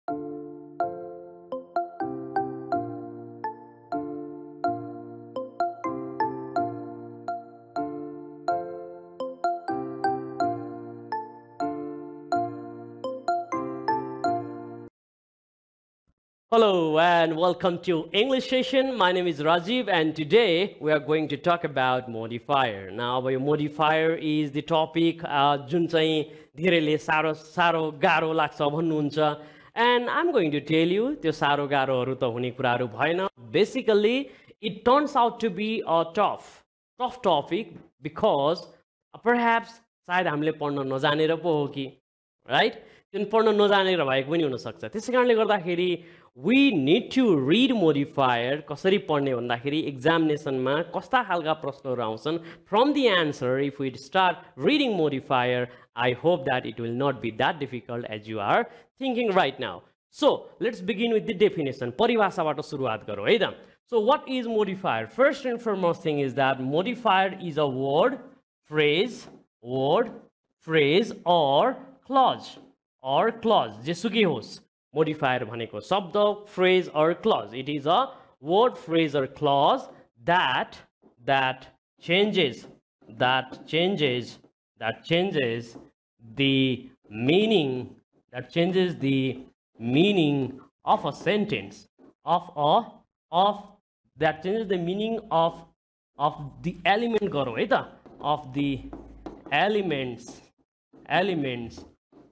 Hello and welcome to English session. My name is Rajiv and today we are going to talk about modifier. Now, modifier is the topic जुन चाहिँ धेरैले सारो गाह्रो लाग्छ भन्नुहुन्छ and I'm going to tell you त्यो सारो गाह्रोहरु त हुने कुराहरु भएन. Basically, it turns out to be a tough topic because perhaps सायद हामीले पढ्न नजानेर पो हो कि, right? त्यो पढ्न नजानेर भएको पनि हुन सक्छ. त्यसैकारणले गर्दाखेरि we need to read modifier कसरी पढ्ने भन्दाखेरि एक्जामिनेसनमा कस्ता खालका प्रश्नहरु आउँछन्. From the answer, if we start reading modifier, I hope that it will not be that difficult as you are thinking right now. So let's begin with the definition. परिभाषाबाट सुरुवात गरौँ है त. So what is modifier? First and foremost thing is that modifier is a word, phrase or clause जेसुकै होस्. Modifier भनेको शब्द, phrase or clause. It is a word, phrase or clause that changes the meaning of a sentence that changes the meaning of the element गरौँ है त, of the elements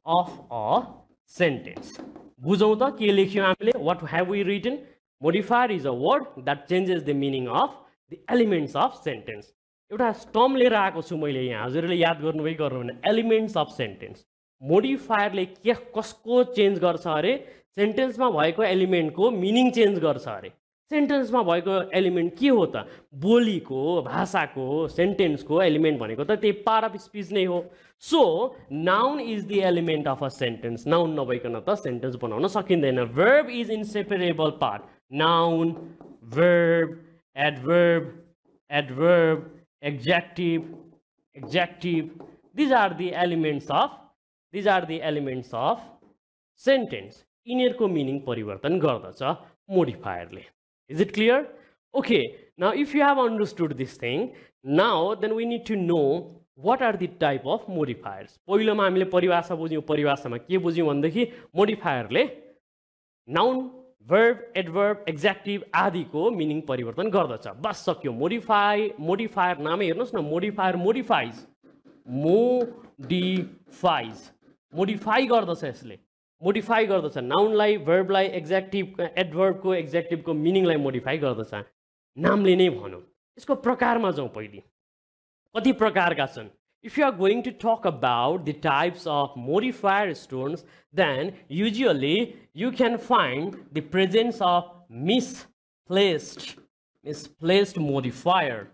of a sentence. बुझौँ त के लेख्यौं हामीले? What have we written? Modifier is a word that changes the meaning of the elements of sentence. एउटा term लिएर आएको छु मैले यहाँ, हजुरले याद गर्नुभयो गर्नु भने एलिमेन्ट्स अफ सेन्टेन्स. मोडिफायरले के कसको चेन्ज गर्छ अरे? सेन्टेन्समा भएको एलिमेन्टको मिनिङ चेन्ज गर्छ अरे. सेन्टेन्समा भएको एलिमेन्ट के हो त? बोलीको, भाषाको, सेन्टेन्सको एलिमेन्ट भनेको त त्यही पार्ट अफ स्पीच नै हो. So noun is the element of a sentence. Noun नभइकन त सेन्टेन्स बनाउन सकिँदैन. Verb is inseparable part. Noun, verb, adverb, adjective. These are the elements of sentence. यिनीहरुको मिनिङ परिवर्तन गर्दछ मोडिफायरले. Is it clear? Okay, now if you have understood this thing, now then we need to know what are the type of modifiers. पहिलोमा हामीले परिभाषा बुझ्यौं. परिभाषामा के बुझ्यौं भन्दाखेरि मोडिफायरले noun, verb, adverb, adjective आदिको meaning परिवर्तन गर्दछ. बस सक्यो. मोडिफायर नामै हेर्नुस् न. मोडिफायर मोडिफाई गर्दछ. यसले मोडिफाई गर्दछ. नाउनलाई, वर्बलाई, एडभर्बको, एक्जेक्टिभको मिनिङलाई मोडिफाई गर्दछ. नामले नै भनौं. यसको प्रकारमा जाउँ पहिले. कति प्रकारका छन्? If you are going to talk about the types of modifier students, then usually you can find the presence of misplaced modifier.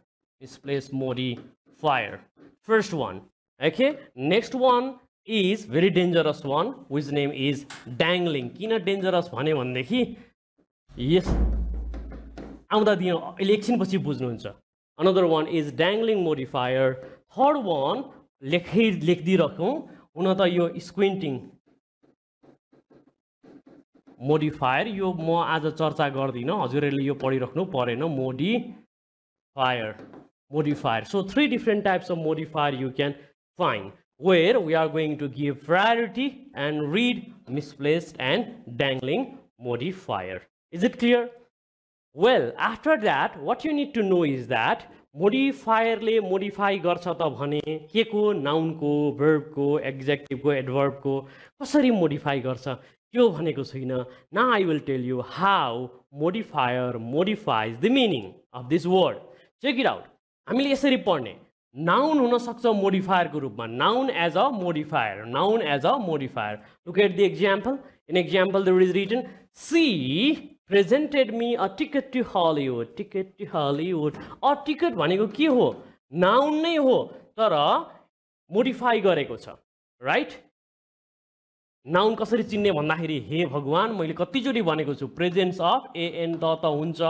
First one. Okay. Next one is very dangerous one, which name is dangling. किन dangerous भने भन्देखि yes आउँदा दियो election पछि बुझ्नुहुन्छ. Another one is dangling modifier. Third one लेख्दिराखौं. हुन त यो squinting modifier यो म आज चर्चा गर्दिन, हजुरहरूले यो पढिराख्नु परेन. modifier. So three different types of modifier you can find, where we are going to give priority and read misplaced and dangling modifier. Is it clear? Well, after that, what you need to know is that modifier ले modify गर्छ त भने के को? noun को, verb को, adjective को, adverb को कसरी modify गर्छ त्यो भनेको छैन. Now I will tell you how modifier modifies the meaning of this word. Check it out. हामीले यसरी पढ्ने. Noun हुन सक्छ modifier को रूपमा. Noun as a modifier. Look at the example. In example there is written, she presented me a ticket to Hollywood. A ticket भनेको के हो? Noun नै हो तर modify गरेको छ. Right? Noun कसरी चिन्ने भन्दाखेरि हे भगवान मैले कतिचोटी भनेको छु presence of an त हुन्छ,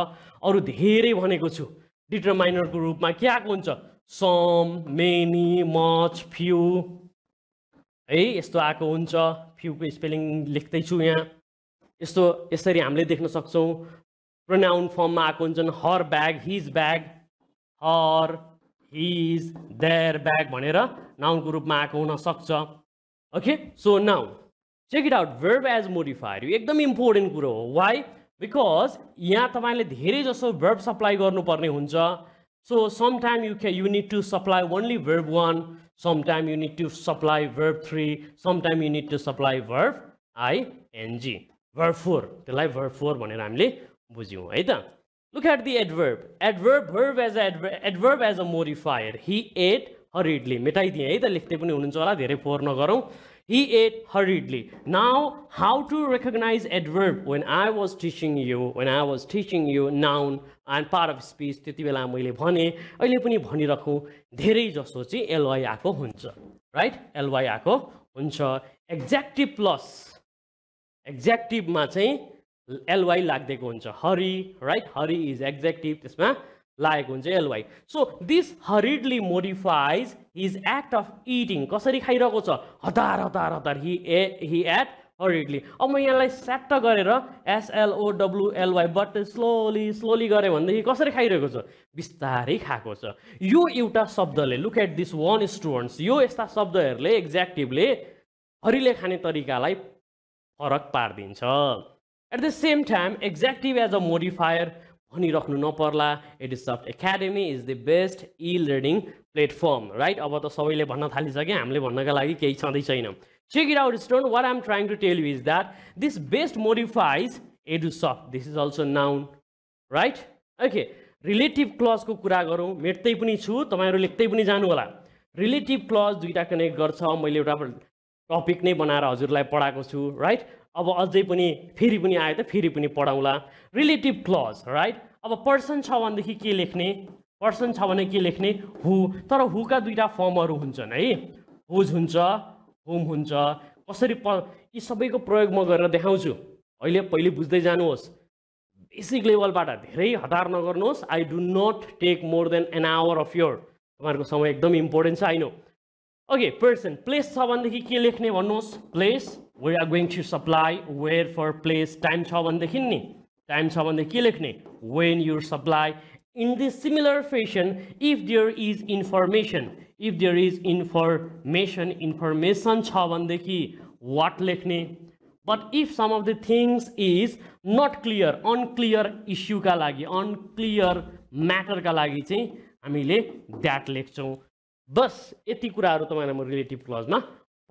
अरु धेरै भनेको छु. Determiner को रूपमा के आको हुन्छ? Some, many, much, few. है यस्तो आको हुन्छ. few को स्पेलिङ लेख्दै छु यहाँ. यसरी हामीले देख्न सक्छौं pronoun फर्ममा आएको हुन्छन् her bag, his bag, her, his, their bag भनेर noun को रूपमा आएको हुन सक्छ. Okay, so now check it out, verb as modifier यो एकदम इम्पोर्टेन्ट कुरा हो. Why? Because यहाँ तपाईले धेरै जसो verb supply गर्नुपर्ने हुन्छ. So sometime you need to supply only verb 1, sometime you need to supply verb 3, sometime you need to supply verb ing. Verb 4 त्यसलाई verb 4 भनेर हामीले बुझ्यौं है त. Look at the adverb. Adverb as a modifier. He ate hurriedly. मेटाइदिए है त, लेख्दै पनि हुनुहुन्छ होला, धेरै फोहोर नगरौं. He ate hurriedly. Now, how to recognize adverb? When I was teaching you noun and part of speech, त्यति बेला मैले भने, अहिले पनि भनिरखौं, धेरै जसो चाहिँ ly आको हुन्छ. Right? ly आको हुन्छ. Adjective plus adjective मा चाहिँ ly लाग्दैको हुन्छ. Hurry, right? Hurry is adjective, त्यसमा लागेको हुन्छ ly. So this hurriedly modifies his act of eating. कसरी खाइरहेको छ? हतार he ate hurriedly. अब म यसलाई स्याट गरेर SLOWLY but slowly गरे भन्दाखेरि कसरी खाइरहेको छ? बिस्तारै खाएको छ. यो एउटा शब्दले, look at this one students, यो यस्ता शब्दहरुले एक्ज्याक्टिभले हरिले खाने तरिकालाई फरक पार्दिन्छ. At the same time, adjective as a modifier भनिराख्नु नपर्ला. Edusoft Academy is the best e-learning platform, right? अब त सबैले भन्न थालिसके, हामीले भन्नका लागि केही छँदै छैन. Check it out, student. What I'm trying to tell you is that this best modifies Edusoft. This is also noun, right? Okay. Relative clause को कुरा गरौँ. मेट्दै पनि छु, तपाईहरु लेख्दै पनि जानु होला. Relative clause दुईटा कनेक्ट गर्छ. मैले एउटा टपिक नै बनाएर हजुरलाई पढाएको छु, right? अब अझै पनि फेरि पनि आयो त फेरि पनि पढाउला. Relative clause, right? अब पर्सन छ भनेदेखि के लेख्ने? पर्सन छ भने के लेख्ने? हु. तर हु का दुईटा फर्महरु हुन्छन् है. हुज हुन्छ, हुम हुन्छ. कसरी यी सबैको प्रयोग म गरेर देखाउँछु. पहिले बुझ्दै जानुहोस्. बेसिक लेभलबाट धेरै हतार नगर्नुहोस्. I do not take more than an hour of your. तपाईहरुको समय एकदम इम्पोर्टेन्ट छ, I know. Okay, person. Place छ भनेदेखि के लेख्ने भन्नुहोस्? Place. We are going to supply where for place. Time छ भनेदेखि नि. Time छ भनेदेखि के लेख्ने? When you supply. In this similar fashion, if there is information छ भनेदेखि what लेख्ने? But if some of the things is not clear, unclear issue का लागि, unclear matter का लागि चाहिँ हामीले that लेख्छौं. बस यति कुराहरु तपाईलाई म रिलेटिभ क्लज मा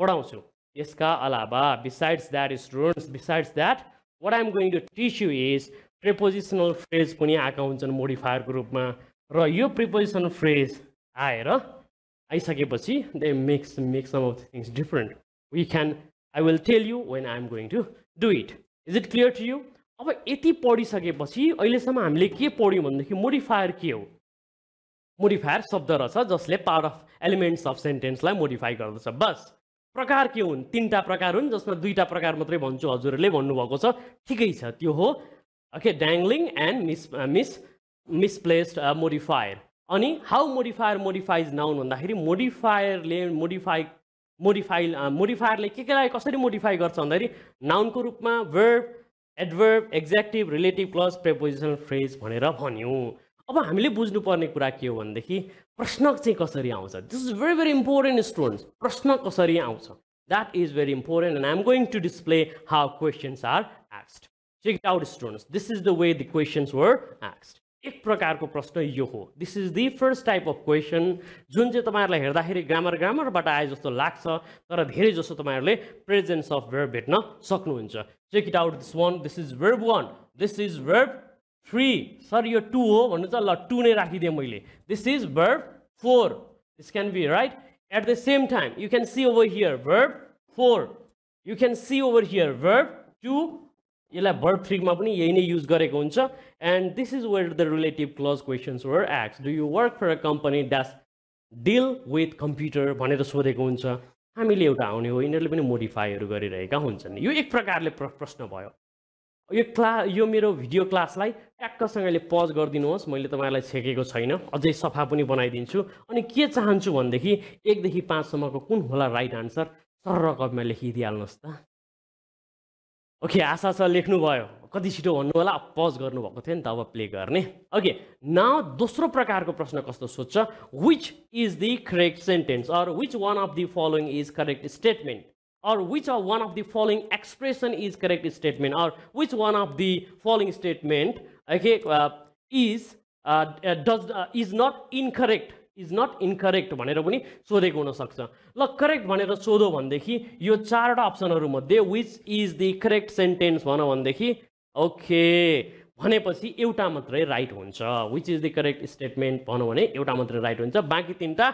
पढाउँछु. यसका अलावा, besides that, what I am going to teach you is prepositional phrase पनि आएका हुन्छन् मोडिफायर को रूपमा. र यो prepositional phrase आइसकेपछि they make some of the things different. I will tell you when I am going to do it. Is it clear to you? अब यति पढिसकेपछि अहिलेसम्म हामीले के पढ्यौं भन्दाखेरि मोडिफायर के हो? मोडिफायर शब्द रहेछ जसले पार्ट अफ एलिमेन्ट्स अफ सेन्टेन्सलाई मोडिफाई गर्दछ. बस प्रकार के हुन्? तीनटा प्रकार हुन्, जसमा दुईटा प्रकार मात्रै भन्छु, हजुरले भन्नुभएको छ, ठिकै छ. त्यो हो okay dangling and misplaced modifier. अनि हाउ मोडिफायर मोडिफाइज नाउन भन्दाखेरि मोडिफायरले केलाई कसरी मोडिफाई गर्छ भन्दाखेरि नाउनको रूपमा verb, adverb, adjective, relative clause, prepositional phrase भनेर भन्यौं. अब हामीले बुझ्नुपर्ने कुरा के हो भन्दाखेरि प्रश्न चाहिँ कसरी आउँछ? This is very very important students. प्रश्न कसरी आउँछ? That is very important, and I am going to display how questions are asked. Check it out, students. This is the way the questions were asked. एक प्रकारको प्रश्न यो हो. This is the first type of question जुन चाहिँ तपाईहरुलाई हेर्दाखेरि ग्रामरबाट आए जस्तो लाग्छ, तर धेरै जसो तपाईहरुले presence of verb भेट्न सक्नुहुन्छ. Check it out, this one. This is verb 1. This is verb 3. Sir, यो 2 हो भन्नु त, ल 2 नै राखिदिए मैले. This is verb 4. This can be right. At the same time, you can see over here verb 4. You can see over here verb 2. यसलाई verb 3 मा पनि यही नै युज गरेको हुन्छ. And this is where the relative clause questions were asked. Do you work for a company that deal with computer भनेर सोधेको हुन्छ. हामीले एउटा आउने हो, यिनीहरुले पनि मोडिफाईहरु गरिरहेका हुन्छन्. यो एक प्रकारले प्रश्न भयो. यो मेरो भिडियो क्लासलाई ट्याक्कसँगले पज गरिदिनुहोस्. मैले तपाईहरुलाई छेकेको छैन, अझै सफा पनि बनाइदिन्छु. अनि के चाहन्छु भन्देखि 1 देखि 5 सम्मको कुन होला राइट आन्सर सरर कपीमा लेखिदिहाल्नुस् त. ओके आशा छ लेख्नुभयो कति छिटो भन्नु होला पज गर्नुभएको थियो नि त अब प्ले गर्ने ओके नाउ दोस्रो प्रकारको प्रश्न कस्तो सोध्छ which is the correct sentence or which one of the following is correct statement or which of one of the following expression is correct statement or which one of the following statement okay is not incorrect भनेर पनि सोधेको हुन सक्छ ल correct भनेर सोधो भन्देखि यो चारवटा अप्सनहरु मध्ये which is the correct sentence भन भन्देखि ओके भनेपछि एउटा मात्रै राइट हुन्छ which is the correct statement भन भने एउटा मात्रै राइट हुन्छ बाँकी तीनटा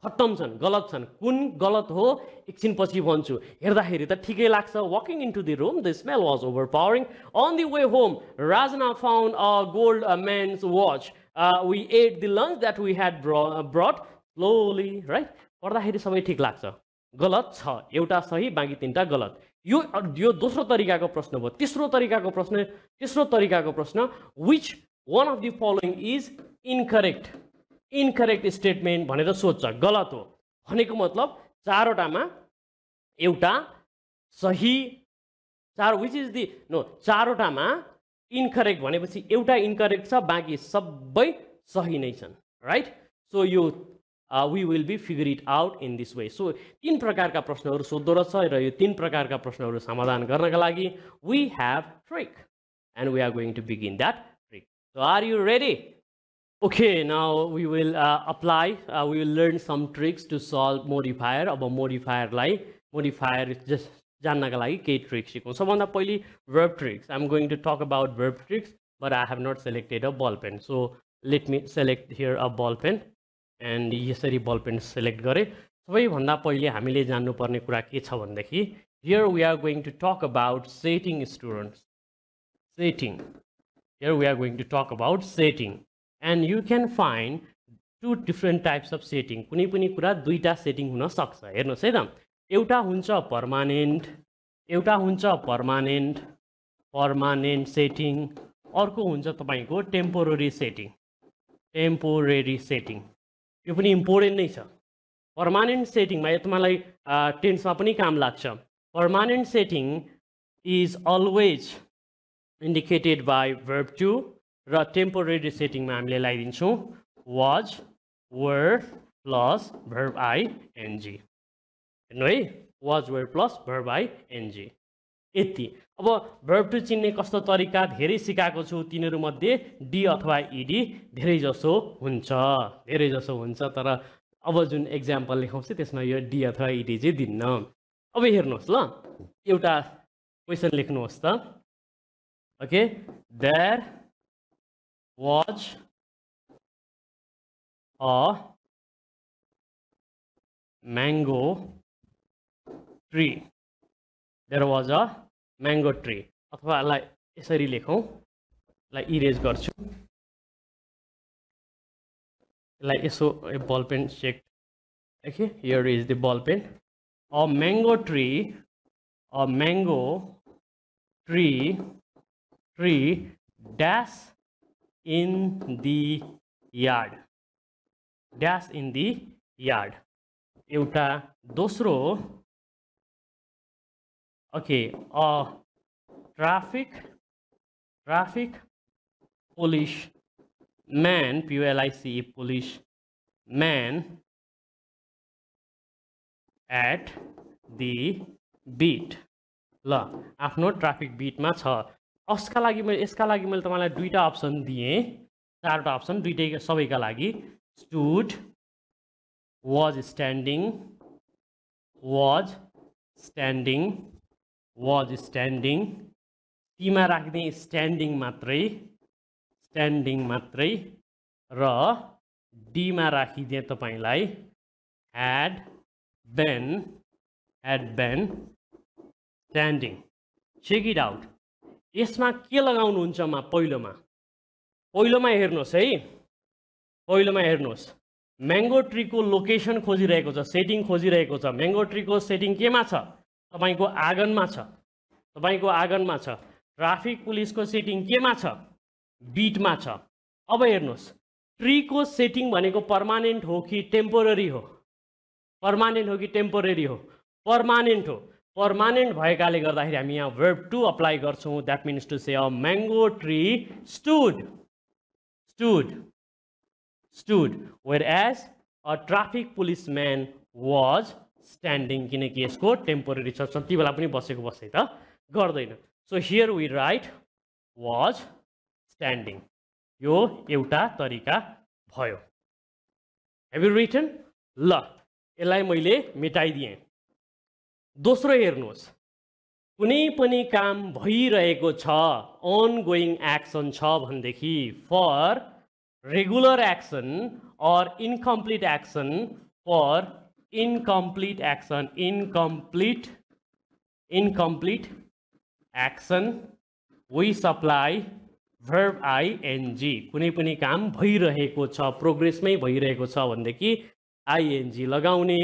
खत्तम छन् गलत छन् कुन गलत हो एकछिन पछि भन्छु हेर्दाखेरि त ठिकै लाग्छ walking into the room the smell was overpowering on the way home Rajna found a gold man's watch we ate the lunch that we had brought slowly right पढ्दाखेरि सबै ठीक लाग्छ गलत छ एउटा सही बाँकी तीनटा गलत यो दोस्रो तरिकाको प्रश्न भयो तेस्रो तरिकाको प्रश्न which one of the following is incorrect statement भनेर सोध्छ गलत हो भनेको मतलब चारवटामा एउटा सही which is the no चारवटामा इनकरेक्ट भनेपछि एउटा इनकरेक्ट छ बाँकी सबै सही नै छन् राइट सो यो we will be figure it out in this way so तीन प्रकारका प्रश्नहरु सोध्दो रहेछ र यो तीन प्रकारका प्रश्नहरु समाधान गर्नका लागि we have trick and we are going to begin that trick so are you ready okay now we will we will learn some tricks to solve modifier अब modifier just जान्नका लागि केही ट्रिक्स सिकौं सबभन्दा पहिले verb tricks I'm going to talk about verb tricks but I have not selected a ball pen so let me select here a ball pen and यसरी ball pen select गरे सबैभन्दा पहिले हामीले जान्नुपर्ने कुरा के छ भन्देखि here we are going to talk about setting students here we are going to talk about setting and you can find two different types of setting कुनै पनि कुरा दुईटा सेटिङ हुन सक्छ हेर्नुस् है त एउटा हुन्छ पर्मानेन्ट सेटिङ अर्को हुन्छ तपाईको टेम्पोररी सेटिङ यो पनि इम्पोर्टेन्ट नै छ पर्मानेन्ट सेटिङमा यो तपाईलाई टेन्समा पनि काम लाग्छ permanent setting is always indicated by verb to र टेम्पोररी सेटिङमा हामीले लगाइदिन्छौं was were plus verb ing हेर्नु है was were plus verb ing यति अब verb to चिन्ने कस्तो तरिका धेरै सिकाएको छु तिनीहरु मध्ये डी अथवा ed धेरै जसो हुन्छ तर अब जुन एक्जाम्पल लेखाउँछु त्यसमा यो डी अथवा ed चाहिँ दिन्न अब हेर्नुस् ल एउटा क्वेशन लेख्नुहोस् त okay there was a mango tree there was a mango tree अथवा लाई यसरी लेखौं लाई इरेज गर्छु लाई यसो ball pen check okay here is the ball pen a mango tree dash in the yard एउटा दोस्रो okay traffic police man police man at the beat ल आफ्नो ट्राफिक बीटमा छ यसका लागि मैले तपाईलाई दुईटा अप्सन दिए चारवटा अप्सन दुईटै सबैका लागि stood was standing टीमा राख्ने स्ट्यान्डिङ मात्रै र डीमा राखिदिए तपाईलाई had been standing check it out यसमा के लगाउनु हुन्छ म पहिलोमा हेर्नुस् म्याङ्गो ट्री को लोकेसन खोजिरहेको छ सेटिङ खोजिरहेको छ म्याङ्गो ट्री को सेटिङ केमा छ तपाईको आँगनमा छ ट्राफिक पुलिस को सेटिङ केमा छ बीटमा छ अब हेर्नुस् ट्री को सेटिङ भनेको पर्मानेन्ट हो कि टेम्पोररी हो पर्मानेन्ट हो पर्मानेन्ट भएकाले गर्दाखेरि हामी यहाँ verb to अप्लाई गर्छौं. That means to say a mango tree stood. Whereas a traffic policeman was standing. किनकि यसको टेम्पोरेरी छ, जति बेला पनि बसेको बसै त गर्दैन. So here we write was standing. यो एउटा तरिका भयो. Have you written? ल यसलाई मैले मेटाइदिएँ. दोस्रो हेर्नुहोस्, कुनै पनि काम भइरहेको छ, ongoing action छ भनेदेखि for regular action or incomplete action, for incomplete action we supply verb ing. कुनै पनि काम भइरहेको छ, प्रोग्रेसमै भइरहेको छ भनेदेखि ing लगाउने.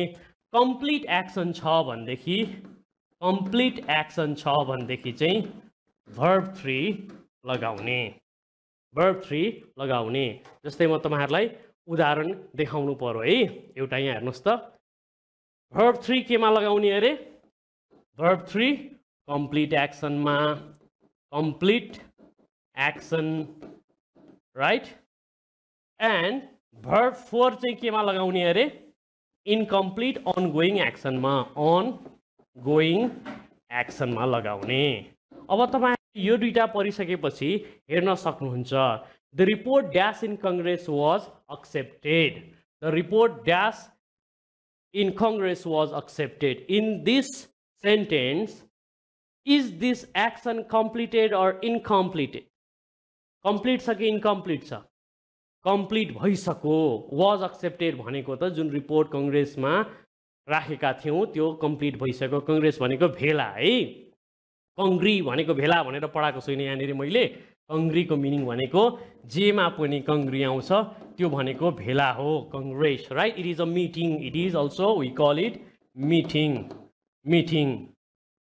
complete action छ भनेदेखि चाहिँ verb 3 लगाउने. जस्तै म तपाईहरुलाई उदाहरण देखाउनु पर्यो है. एउटा यहाँ हेर्नुस् त, verb 3 केमा लगाउने अरे? verb 3 complete action मा, complete action, right? and verb 4 चाहिँ केमा लगाउने अरे? incomplete ongoing action मा, ongoing action मा लगाउने. अब तपाई यो दुईटा पढिसकेपछि हेर्न सक्नुहुन्छ. The report dash in Congress was accepted. The report dash in Congress was accepted. In this sentence, is this action completed or incomplete? Complete छ कि incomplete छ? Complete भइसक्यो. Was accepted भनेको त जुन रिपोर्ट कांग्रेसमा राखेका थियौ त्यो कम्प्लिट भइसक्यो. कांग्रेस भनेको भेला है. कंग्री भनेको भेला भनेर पढाएको छैन यहाँनेरि मैले. कंग्रीको मिनिङ भनेको जेमा पनि कंग्री आउँछ त्यो भनेको भेला हो. Congress, right? It is a meeting. It is also we call it meeting.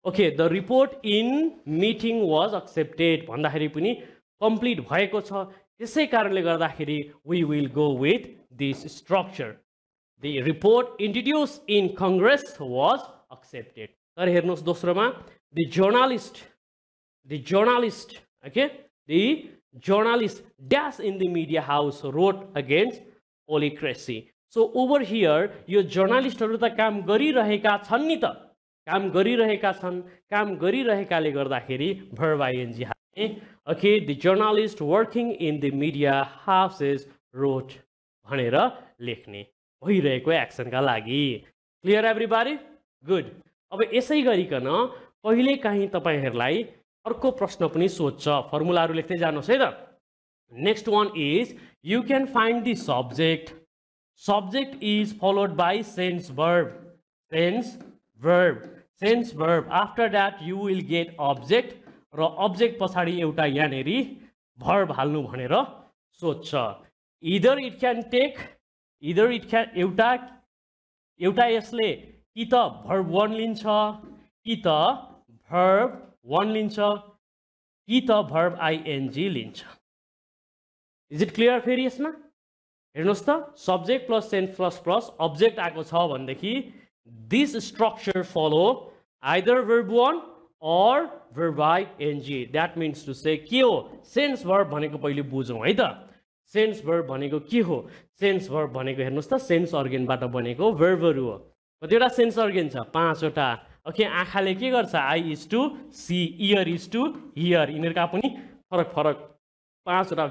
Okay, the report in meeting was accepted भन्दाखेरि पनि कम्प्लिट भएको छ. त्यसै कारणले गर्दाखेरि we will go with this structure. The report introduced in congress was accepted. तर हेर्नुस् दोस्रोमा, the journalist dash in the media house wrote against oligarchy. So over here यो जर्नलिस्टहरु त काम गरिरहेका छन् नि त, काम गरिरहेकाले गर्दाखेरि verb ing हाल्ने. Okay, the journalist working in the media houses wrote भनेर लेख्ने भइरहेको एक्सनका लागि. Clear everybody? गुड. अब यसै गरिकन कहिले काहीँ तपाईहरुलाई अर्को प्रश्न पनि सोध्छ. फर्मुलाहरु लेख्दै जानुहोस् है त. Next one is you can find the subject. Subject is followed by sense verb. After that you will get object र ऑब्जेक्ट पछाडी एउटा यहाँनेरि भर्ब हाल्नु भनेर सोध्छ. इदर इट क्यान एउटा यसले कि त भर्ब 1 लिन्छ, कि त verb 1 लिन्छ, कि त verb ing लिन्छ. Is it clear? फेरि यसमा हेर्नुस् त, subject plus sense plus object आएको छ भनेदेखि this structure follow either verb 1 or verb ing. That means to say के हो? सेन्स वर्ब भनेको पहिले बुझौँ है त. सेन्स वर्ब भनेको के हो? सेन्स वर्ब भनेको हेर्नुस् त सेन्स अर्गेनबाट बनेको वर्बहरु हो. कतिवटा सेन्स अर्गेन छ? 5 वटा. ओके, आँखाले के गर्छ? Eye is to see, ear is to hear. यिनीहरुका पनि फरक 5 वटा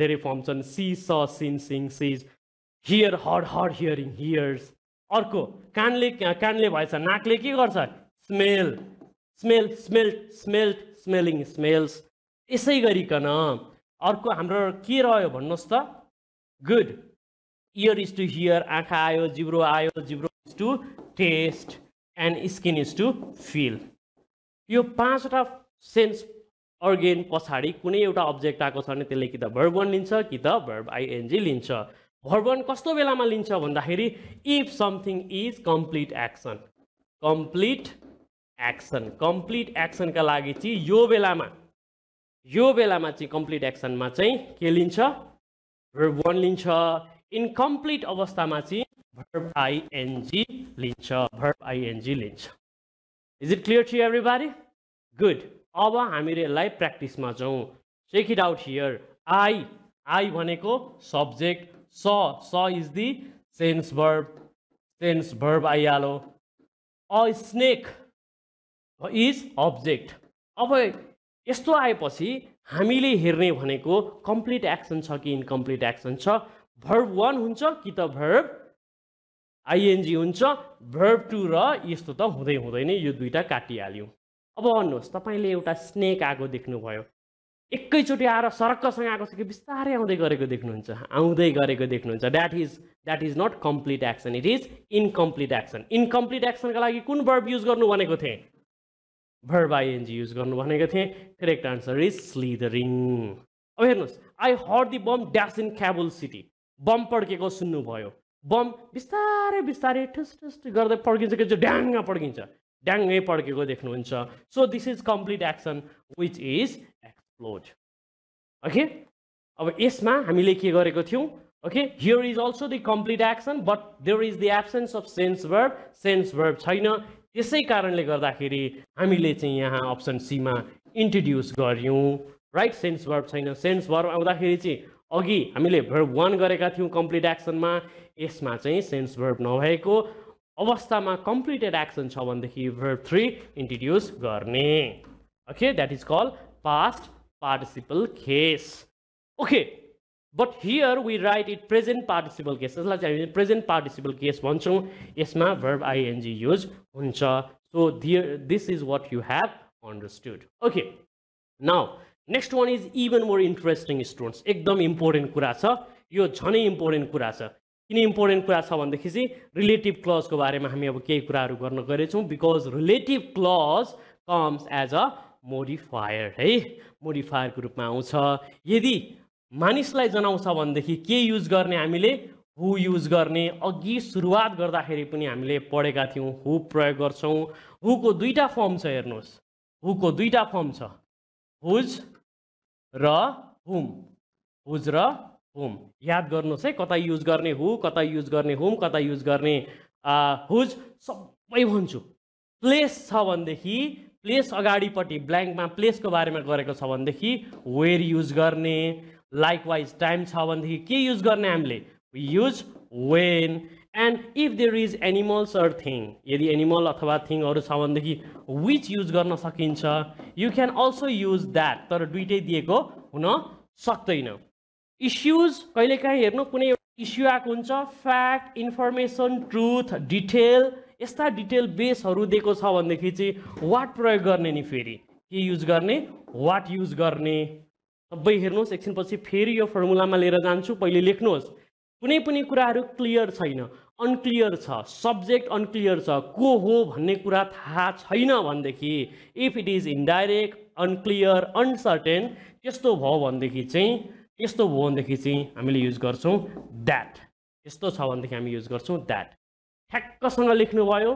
धेरै फर्म छन्. See, saw, seen, seeing, sees. Hear, heard hearing, hears. अर्को कानले भएछ. नाकले के गर्छ? Smelling, smells. यसै गरिकन अर्को हाम्रो के रह्यो भन्नुस् त? Good. Ear is to hear, आँखा आयो, जिब्रो is to taste, and skin is to feel. यो 5 वटा सेन्स अर्गेन पछाडी कुनै एउटा अब्जेक्ट आएको छ भने त्यसले कि त verb 1 लिन्छ कि त verb ing लिन्छ. verb 1 कस्तो बेलामा लिन्छ भन्दाखेरि if something is complete action का लागि चाहिँ यो बेलामा चाहिँ complete action मा चाहिँ के लिन्छ? verb 1 लिन्छ. incomplete अवस्थामा चाहिँ verb ing लिन्छ. Is it clear to everybody? Good. अब हामीले यसलाई प्र्याक्टिसमा जाउँ. Check it out here. I भनेको subject, saw is the sense verb आइहाल्यो. A snake is object. अब यस्तो आएपछि हामीले हेर्ने भनेको complete action छ कि incomplete action छ, verb 1 हुन्छ कि त verb ing हुन्छ, verb 2 र यस्तो त हुँदैन, यो दुईटा काटिहाल्यौं. अब भन्नुहोस्, तपाईले एउटा स्नेक आएको देख्नुभयो, एकैचोटी आएर सरक्कसँग आएको छ कि बिस्तारै आउँदै गरेको देख्नुहुन्छ, that is not complete action, it is incomplete action. Incomplete action का लागि कुन verb युज गर्नु भनेको थिए? Verb ing युज गर्नु भनेको थिए. Correct answer is slithering. अब हेर्नुस्, I heard the bomb dash in Kabul city. Bomb पड्केको सुन्नुभयो. बम बिस्तारै ठुस गर्दै पड्किन्छ कि ड्याङ्ग पड्किन्छ, ड्याङ्गै पड्केको देख्नुहुन्छ. So this is complete action which is explode. Okay? अब यसमा हामीले के गरेको थियौं? Okay, here is also the complete action, but there is the absence of sense verb छैन. त्यसै कारणले गर्दाखेरि हामीले चाहिँ यहाँ अप्सन सी मा इन्ट्रोड्युस गर्यौं. राइट, सेन्स वर्ब छैन. सेन्स वर्ब आउँदाखेरि चाहिँ अघि हामीले verb 1 गरेका थियौं कम्प्लिट एक्सनमा, यसमा चाहिँ सेन्स वर्ब नभएको अवस्थामा कम्प्लिटेड एक्सन छ भनेदेखि verb 3 इन्ट्रोड्युस गर्ने. Okay, that is called past participle case. Okay, but here we write it present participle case. यसलाई चाहिँ हामी present participle case भन्छौं. यसमा verb ing use हुन्छ. So this is what you have understood. Okay, now next one is even more interesting, students. एकदम important कुरा छ यो, झनै इम्पोर्टेन्ट कुरा छ. किन इम्पोर्टेन्ट कुरा छ भन्दाखेरि चाहिँ रिलेटिभ क्लज को बारेमा हामी अब केही कुराहरू गर्न गएछौं. Because relative clause comes as a modifier. है, मोडिफायर को रूपमा आउँछ. यदि मानिसलाई जनाउँछ भनेदेखि के युज गर्ने? हामीले हु युज गर्ने. अघि सुरुवात गर्दाखेरि पनि हामीले पढेका थियौं हु प्रयोग गर्छौं. हु को दुईटा फर्म छ, हेर्नुहोस्, हु को दुईटा फर्म छ, हुज र हुम. हुज र हुम याद गर्नुहोस् है, कता युज गर्ने हु, कता युज गर्ने हुम, कता युज गर्ने हुज. सबै भन्छु. प्लेस छ भनेदेखि प्लेस अगाडिपट्टि ब्ल्याङ्कमा प्लेसको बारेमा गरेको छ भनेदेखि वेयर युज गर्ने. Likewise, time छ भनेदेखि के युज गर्ने? हामीले we use when. And if there is animals or thing, यदि एनिमल अथवा थिङहरु छ भनेदेखि which युज गर्न सकिन्छ. You can also use that, तर दुईटै दिएको हुन सक्दैन. इश्यूज कहिलेकाहीँ हेर्नु, कुनै इश्यू आएको हुन्छ, फ्याक्ट, इन्फर्मेसन, ट्रुथ, डिटेल, यस्ता डिटेल बेसहरु दिएको छ भनेदेखि चाहिँ व्हाट प्रयोग गर्ने नि? फेरि के युज गर्ने? व्हाट युज गर्ने. सबै हेर्नुहोस्, एकछिनपछि फेरि यो फर्मुलामा लिएर जान्छु. पहिले लेख्नुहोस्, कुनै पनि कुराहरू क्लियर छैन, अनक्लियर छ, सब्जेक्ट अनक्लियर छ, को हो भन्ने कुरा थाहा छैन भनेदेखि if it is indirect, unclear, uncertain, त्यस्तो भयो भनेदेखि चाहिँ हामीले युज गर्छौं दैट. त्यस्तो छ भनेदेखि हामी युज गर्छौं दैट. ठ्याक्कसँग लेख्नुभयो,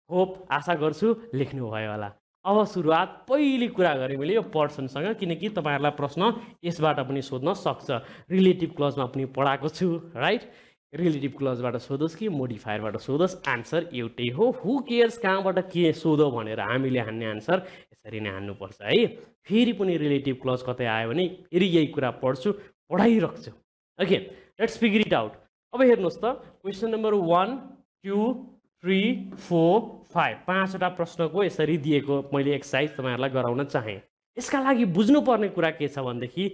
होप आशा गर्छु लेख्नुभयो होला. अब सुरुवात पहिलो कुरा गरे मैले यो पर्सनसँग, किनकि तपाईहरुलाई प्रश्न यसबाट पनि सोध्न सक्छ. रिलेटिभ क्लजमा पनि पढाएको छु. राइट, रिलेटिभ क्लजबाट सोधोस् कि मोडिफायरबाट सोधोस्, आन्सर एउटै हो. हु केयर्स कहाँबाट के सोधो भनेर हामीले हान्ने आन्सर यसरी नै हान्नु पर्छ है. फेरि पनि रिलेटिभ क्लज कतै आयो भने फेरि यही कुरा पढ्छु, पढाइराख्छु. Okay, let's figure it out. अब हेर्नुस् त, क्वेशन नम्बर 1 2 3 4 5 पाँचवटा प्रश्नको यसरी दिएको मैले एक्सरसाइज तपाईहरुलाई गराउन चाहे. यसका लागि बुझ्नुपर्ने कुरा के छ भनेदेखि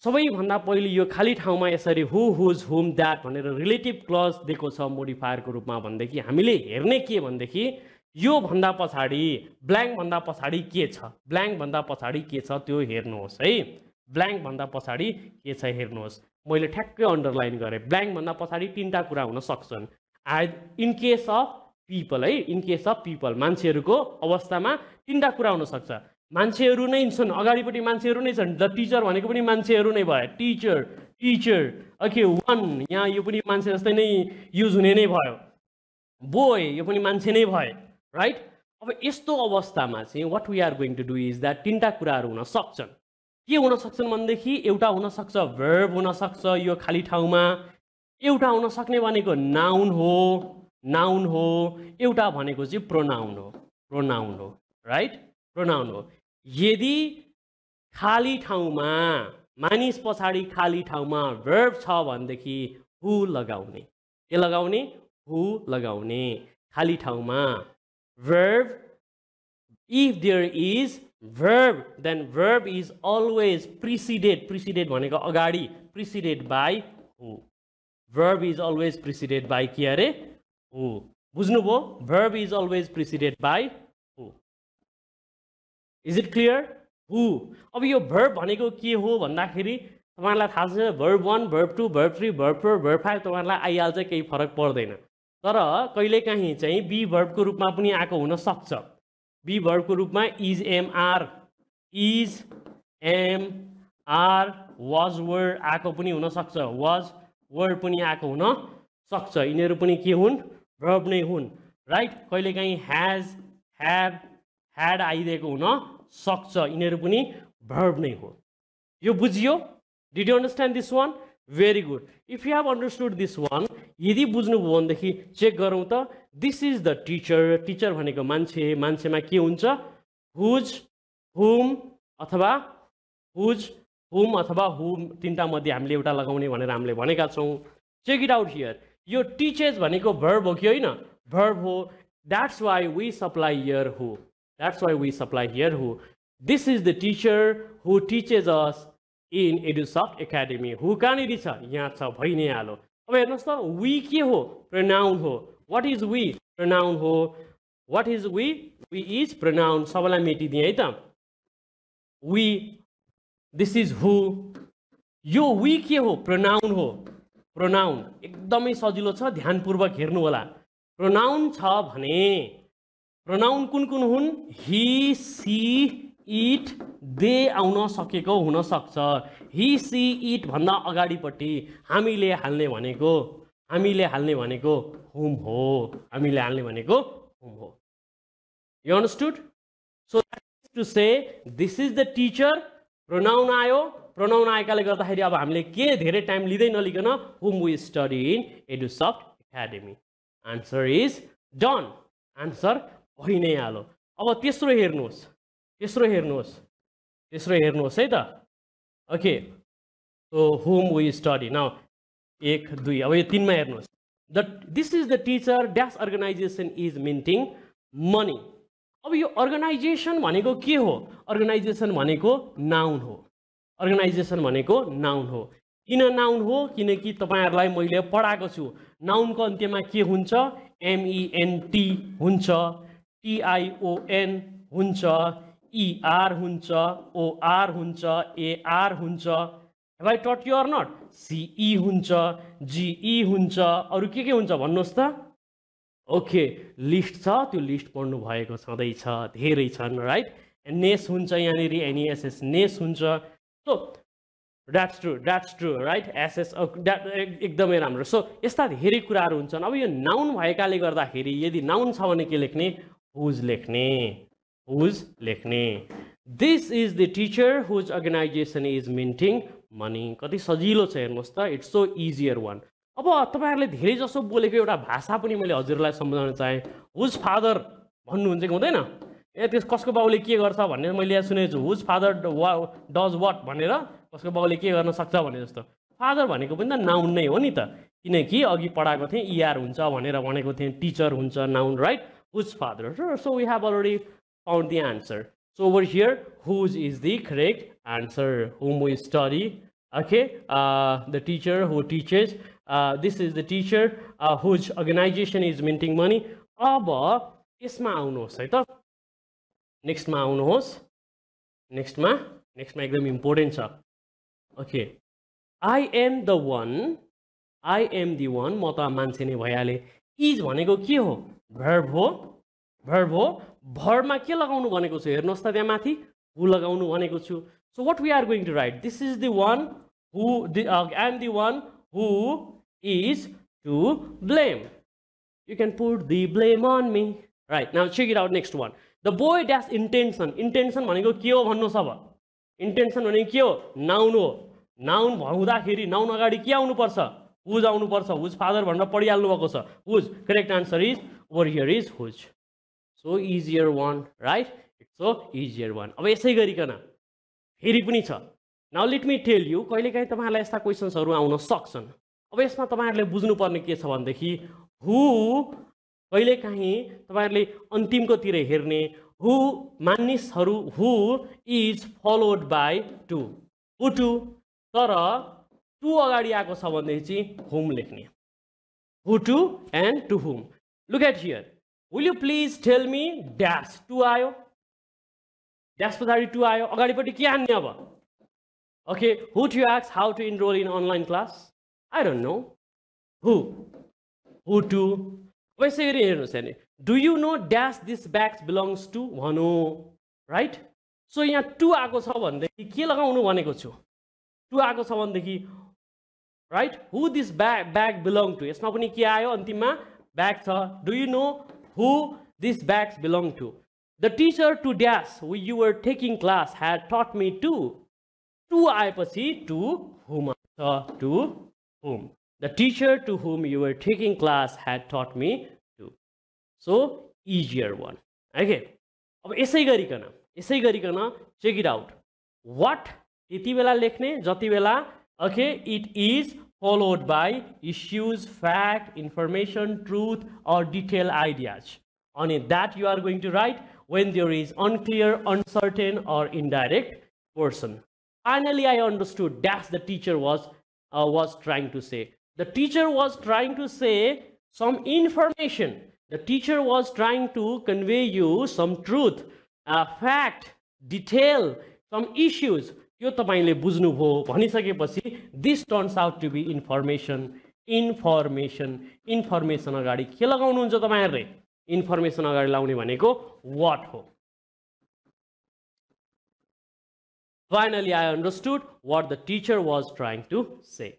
सबैभन्दा पहिले यो खाली ठाउँमा यसरी हु, हुज, हुम, दैट भनेर रिलेटिभ क्लज दिएको छ मोडिफायरको रूपमा भनेदेखि हामीले हेर्ने के भनेदेखि यो भन्दा पछाडी, ब्ल्याङ्क भन्दा पछाडी के छ, ब्ल्याङ्क भन्दा पछाडी के छ त्यो हेर्नुहोस् है. ब्ल्याङ्क भन्दा पछाडी के छ हेर्नुहोस्. मैले ठ्याक्कै अन्डरलाइन गरे. ब्ल्याङ्क भन्दा पछाडी तीनटा कुरा हुन सक्छन्. इन केस अफ पिपल है, इन केस अफ पिपल मान्छेहरुको अवस्थामा तीनटा कुरा हुन सक्छ. मान्छेहरु नै छन्, अगाडिपट्टि मान्छेहरु नै छन्. द टीचर भनेको पनि मान्छेहरु नै भयो. टीचर. ओके, वन यहाँ यो पनि मान्छे जस्तै नै युज हुने नै भयो. बोय यो पनि मान्छे नै भयो. राइट, अब यस्तो अवस्थामा चाहिँ what we are going to do is that तीनटा कुराहरु हुन सक्छन्. के हुन सक्छन् भन्देखि एउटा हुन सक्छ verb हुन सक्छ यो खाली ठाउँमा, एउटा हुन सक्ने भनेको नाउन हो, एउटा भनेको चाहिँ प्रोनाउन हो. प्रोनाउन हो राइट प्रोनाउन हो यदि खाली ठाउँमा मानिस पछाडी खाली ठाउँमा verb छ भनेदेखि who लगाउने के लगाउने who लगाउने खाली ठाउँमा verb if there is verb then verb is always preceded भनेको अगाडि preceded by who verb is always preceded by के अरे who बुझ्नुभयो verb is always preceded by who is it clear who अब यो verb भनेको के हो भन्दाखेरि तपाईहरुलाई थाहा छ verb 1 verb 2 verb 3 verb 4 verb 5 तपाईहरुलाई आइहाल्छ केही फरक पर्दैन तर कहिलेकाहीँ चाहिँ be verb को रूपमा पनि आको हुन सक्छ be verb को रूपमा is am are was were आको पनि हुन सक्छ was were पनि आको हुन सक्छ यिनीहरु पनि के हुन् verb नै हुन् राइट कहिलेकाहीँ has have had आइदिएको हुन सक्छ यिनीहरु पनि verb नै हो यो बुझियो did you understand this one very good if you have understood this one यदि बुझ्नु भयो भनेदेखि चेक गरौँ त this is the teacher भनेको मान्छे मान्छेमा के हुन्छ whose whom अथवा whose whom अथवा whom तीनटा मध्ये हामीले एउटा लगाउने भनेर हामीले भनेका छौं check it out here यो teaches भनेको verb हो कि हैन verb हो that's why we supply here who this is the teacher who teaches us in Edusoft Academy who कहाँनिर छ यहाँ छ भइ नै हाल्यो अब हेर्नुस् त we के हो pronoun हो what is we pronoun हो what is we is pronoun सबैलाई मेटिदिए है त we this is who यो we के हो pronoun हो pronoun एकदमै सजिलो छ ध्यानपूर्वक हेर्नु होला pronoun छ भने pronoun कुन कुन हुन् he she it they आउन सकेको हुन सक्छ he she it भन्दा अगाडिपट्टि हामीले हाल्ने भनेको whom हो हामीले हाल्ने भनेको whom हो you understood so that is to say this is the teacher pronoun आयो pronoun आएकाले गर्दाखेरि अब हामीले के धेरै time लिदै नलिकन whom we study in Edusoft Academy answer is done answer भइ नै हाल्यो अब तेस्रो हेर्नुहोस् है त okay so whom we study now 1 2 अब यो तीनमा हेर्नुहोस् this is the teacher dash organization is minting money अब यो अर्गनाइजेसन भनेको के हो अर्गनाइजेसन भनेको नाउन हो किन नाउन हो किनकि तपाईहरुलाई मैले पढाएको छु नाउनको अन्त्यमा के हुन्छ MENT हुन्छ TION हुन्छ ER हुन्छ OR हुन्छ AR हुन्छ have I taught you or not CE हुन्छ GE हुन्छ अरु के हुन्छ भन्नुस् त ओके लिस्ट छ त्यो लिस्ट पढ्नु भएको छँदै छ धेरै छन् राइट नेस हुन्छ यहाँनेरि NESS नेस हुन्छ so that's true right SS एकदमै राम्रो सो यस्ता धेरै कुराहरु हुन्छन् अब यो नाउन भएकाले गर्दाखेरि यदि नाउन छ भने के लेख्ने whose लेख्ने this is the teacher whose organization is minting money कति सजिलो छ हेर्नुस् त इट्स सो इजियर वान अब तपाईहरुले धेरै जसो बोलेको एउटा भाषा पनि मैले हजुरलाई सम्झाउन चाहे whose father भन्नुहुन्छ कि हुँदैन ए त्यस कसको बाउले के गर्छ भन्ने मैले यहाँ सुनेको छु whose father does what भनेर कसको बाउले के गर्न सक्छ भने जस्तो फादर भनेको पनि त नाउन नै हो नि त किनकि अघि पढाएको थिए ER हुन्छ भनेर भनेको थिए टीचर हुन्छ noun right whose father so we have already found the answer so over here whose is the correct answer whom we study okay the teacher who teaches this is the teacher whose organization is minting money अब यसमा आउनुहोस् है त नेक्स्टमा आउनुहोस् नेक्स्टमा एकदम important छ okay I am the one म त मान्छे नै भइहाले इज भनेको के हो verb हो भर्बमा के लगाउनु भनेको छु हेर्नुस् त त्यहाँ माथि who लगाउनु भनेको छु so what we are going to write this is the one who I am the one who is to blame you can put the blame on me right now check it out next one the boy dash intention भनेको के हो भन्नुस् अब intention भनेको के हो noun हो noun हुँदाखेरि noun अगाडि के आउनु पर्छ whose आउनु पर्छ whose father भनेर पढिहाल्नु भएको छ whose correct answer is over here is whose so easier one, right? It's so easier one. अब यसै गरिकन फेरि पनि छ. Now let me tell you, कहिलेकाहीँ तपाईहरुलाई यस्ता क्वेशन्सहरु आउन सक्छन्. अब यसमा तपाईहरुले बुझ्नुपर्ने के छ भन्देखि who कहिलेकाहीँ तपाईहरुले अन्तिमकोतिर हेर्ने who मानिसहरु who is followed by to. Who to तर to अगाडि आएको छ भन्दै चाहिँ whom लेख्ने. Who to and to whom. Look at here. Will you please tell me dash to आयो. Dash पछाडि to आयो. अगाडिपट्टि के हान्ने अब? Okay, who to ask how to enroll in online class? I don't know. Who? Who to? वैसे गरी हेर्नुस् हैन. Do you know dash this bag belongs to? भनो. Right? So यहाँ to आएको छ भन्देखि के लगाउनु भनेको छु? To आएको छ भन्देखि right? Who this bag belong to? यसमा पनि के आयो अन्तिममा bag छ. Do you know who these bags belong to? The teacher to dash you were taking class had taught me to. To आएपछि to whom to whom. The teacher to whom you were taking class had taught me to. So easier one. Okay. अब यसै गरिकन check it out. What त्यति बेला लेख्ने जति बेला okay it is followed by issues, fact, information, truth or detailed ideas. On it that you are going to write when there is unclear, uncertain or indirect person. Finally, I understood that the teacher was trying to say. The teacher was trying to say some information. The teacher was trying to convey you some truth, fact, detail, some issues. यो तपाईले बुझ्नुभयो भनिसकेपछि this turns out to be information. Information अगाडि के लगाउनुहुन्छ तपाईहरुले? Information अगाडि लाउने भनेको what हो. Finally, I understood what the teacher was trying to say.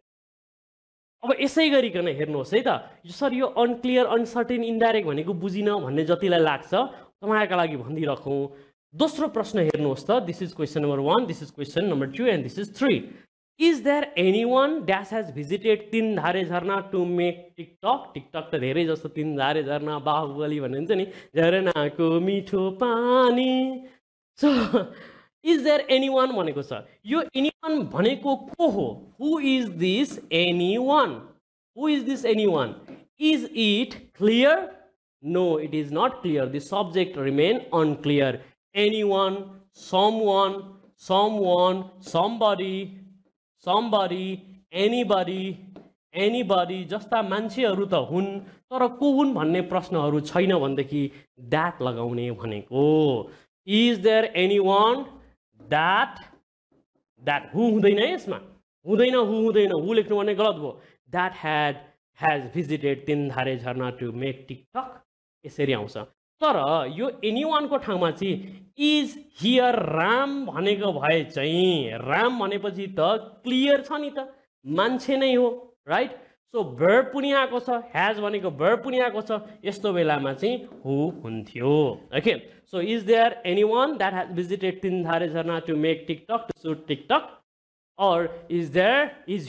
अब यसै गरिकन हेर्नुहोस् है त. सर यो अनक्लियर, अनसर्टेन, इनडाइरेक्ट भनेको बुझिन भन्ने जतिलाई लाग्छ तपाईहरुका लागि भन्दिराखौं. दोस्रो प्रश्न हेर्नुहोस् त. This is question number 1, this is question number 2 and this is 3. Is there anyone that has visited Tindhare jharna to make TikTok? TikTok त धेरै जस्तो तीनधारे झरना बाहुबली भन्नुहुन्छ नि. झरनाको मिठो पानी. So is there anyone भनेको छ. यो anyone भनेको को हो? Who is this anyone? Who is this anyone? Is it clear? No, it is not clear. The subject remain unclear. Anyone, someone, somebody, anybody जस्ता मान्छेहरु त हुन् तर को हुन् भन्ने प्रश्नहरु छैन भन्देखि that लगाउने भनेको. Is there anyone that who हुँदैन यसमा? हुँदैन who लेख्नु भने गलत भयो. That has visited Tindhare jharna to make TikTok. यसरी आउँछ. तर यो anyone को ठाउँमा चाहिँ is here राम भनेको भए चाहिँ राम भनेपछि त क्लियर छ नि त, मान्छे नै हो, राइट? सो verb पनि आएको छ, has भनेको verb पनि आएको छ. यस्तो बेलामा चाहिँ who हुन्थ्यो. Okay, so is there anyone that has visited Tindhare jharna to make TikTok, to shoot TikTok? Or is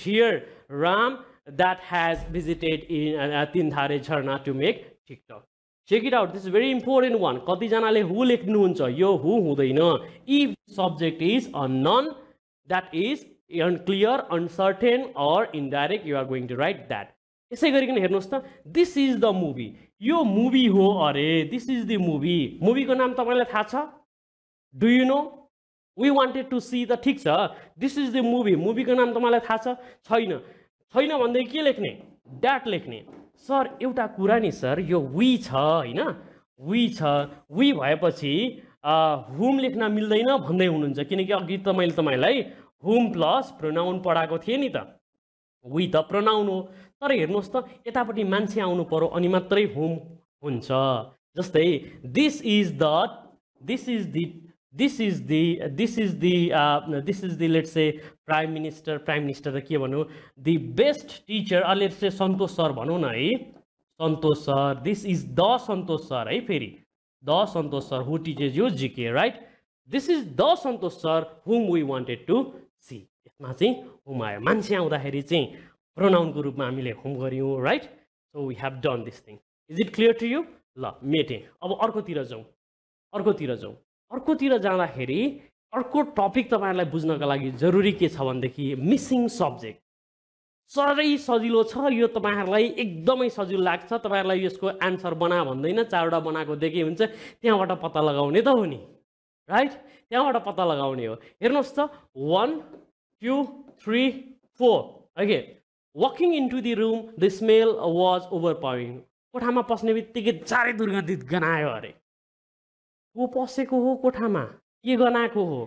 here Ram that has visited in Tindhare jharna to make TikTok? Check it out. This is very important one. कति जनाले who लेख्नुहुन्छ? यो who हुँदैन. If subject is unknown, that is unclear, uncertain or indirect, you are going to write that. यसै गरिकन हेर्नुस् त. This is the movie. यो movie हो अरे. This is the movie. Movie को नाम तपाईलाई थाहा छ? Do you know? We wanted to see the ठिक छ. This is the movie. Movie को नाम तपाईलाई थाहा छ? छैन. छैन भन्दै के लेख्ने? That लेख्ने. सर एउटा कुरा नि सर, यो we छ हैन? We छ. We भएपछि whom लेख्न मिल्दैन भन्दै हुनुहुन्छ किनकि अघि त मैले तपाईलाई whom plus pronoun पढाएको थिए नि त. We त pronoun हो. तर हेर्नुस् त यतापटि मान्छे आउनु पर्यो अनि मात्रै whom हुन्छ. जस्तै this is the let's say prime minister त के भन्नु, the best teacher, let's say Santosh sir भनौं न है. Santosh sir, this is the Santosh sir है. फेरि the Santosh sir who teaches you GK, right? This is the Santosh sir whom we wanted to see. यसमा चाहिँ whom आयो. मान्छे आउँदाखेरि चाहिँ pronoun को रूपमा हामीले whom गर्यौं, right? So we have done this thing. Is it clear to you? ल मेटे अब अर्कोतिर जाउँ अर्कोतिर जाँदाखेरि अर्को टपिक तपाईहरुलाई बुझ्नका लागि जरुरी के छ भन्देखि मिसिङ सब्जेक्ट साह्रै सजिलो छ यो तपाईहरुलाई एकदमै सजिलो लाग्छ तपाईहरुलाई यसको आन्सर बना भन्दैन चारवटा बनाएको देखे हुन्छ त्यहाँबाट पत्ता लगाउने त हो नि राइट त्यहाँबाट पत्ता लगाउने हो हेर्नुस् त 1 2 3 4 okay walking into the room the smell was overpowering कोठामा पस्ने बित्तिकै चारै दुर्गन्धित गनायो अरे को पसेको हो कोठामा के गनाएको हो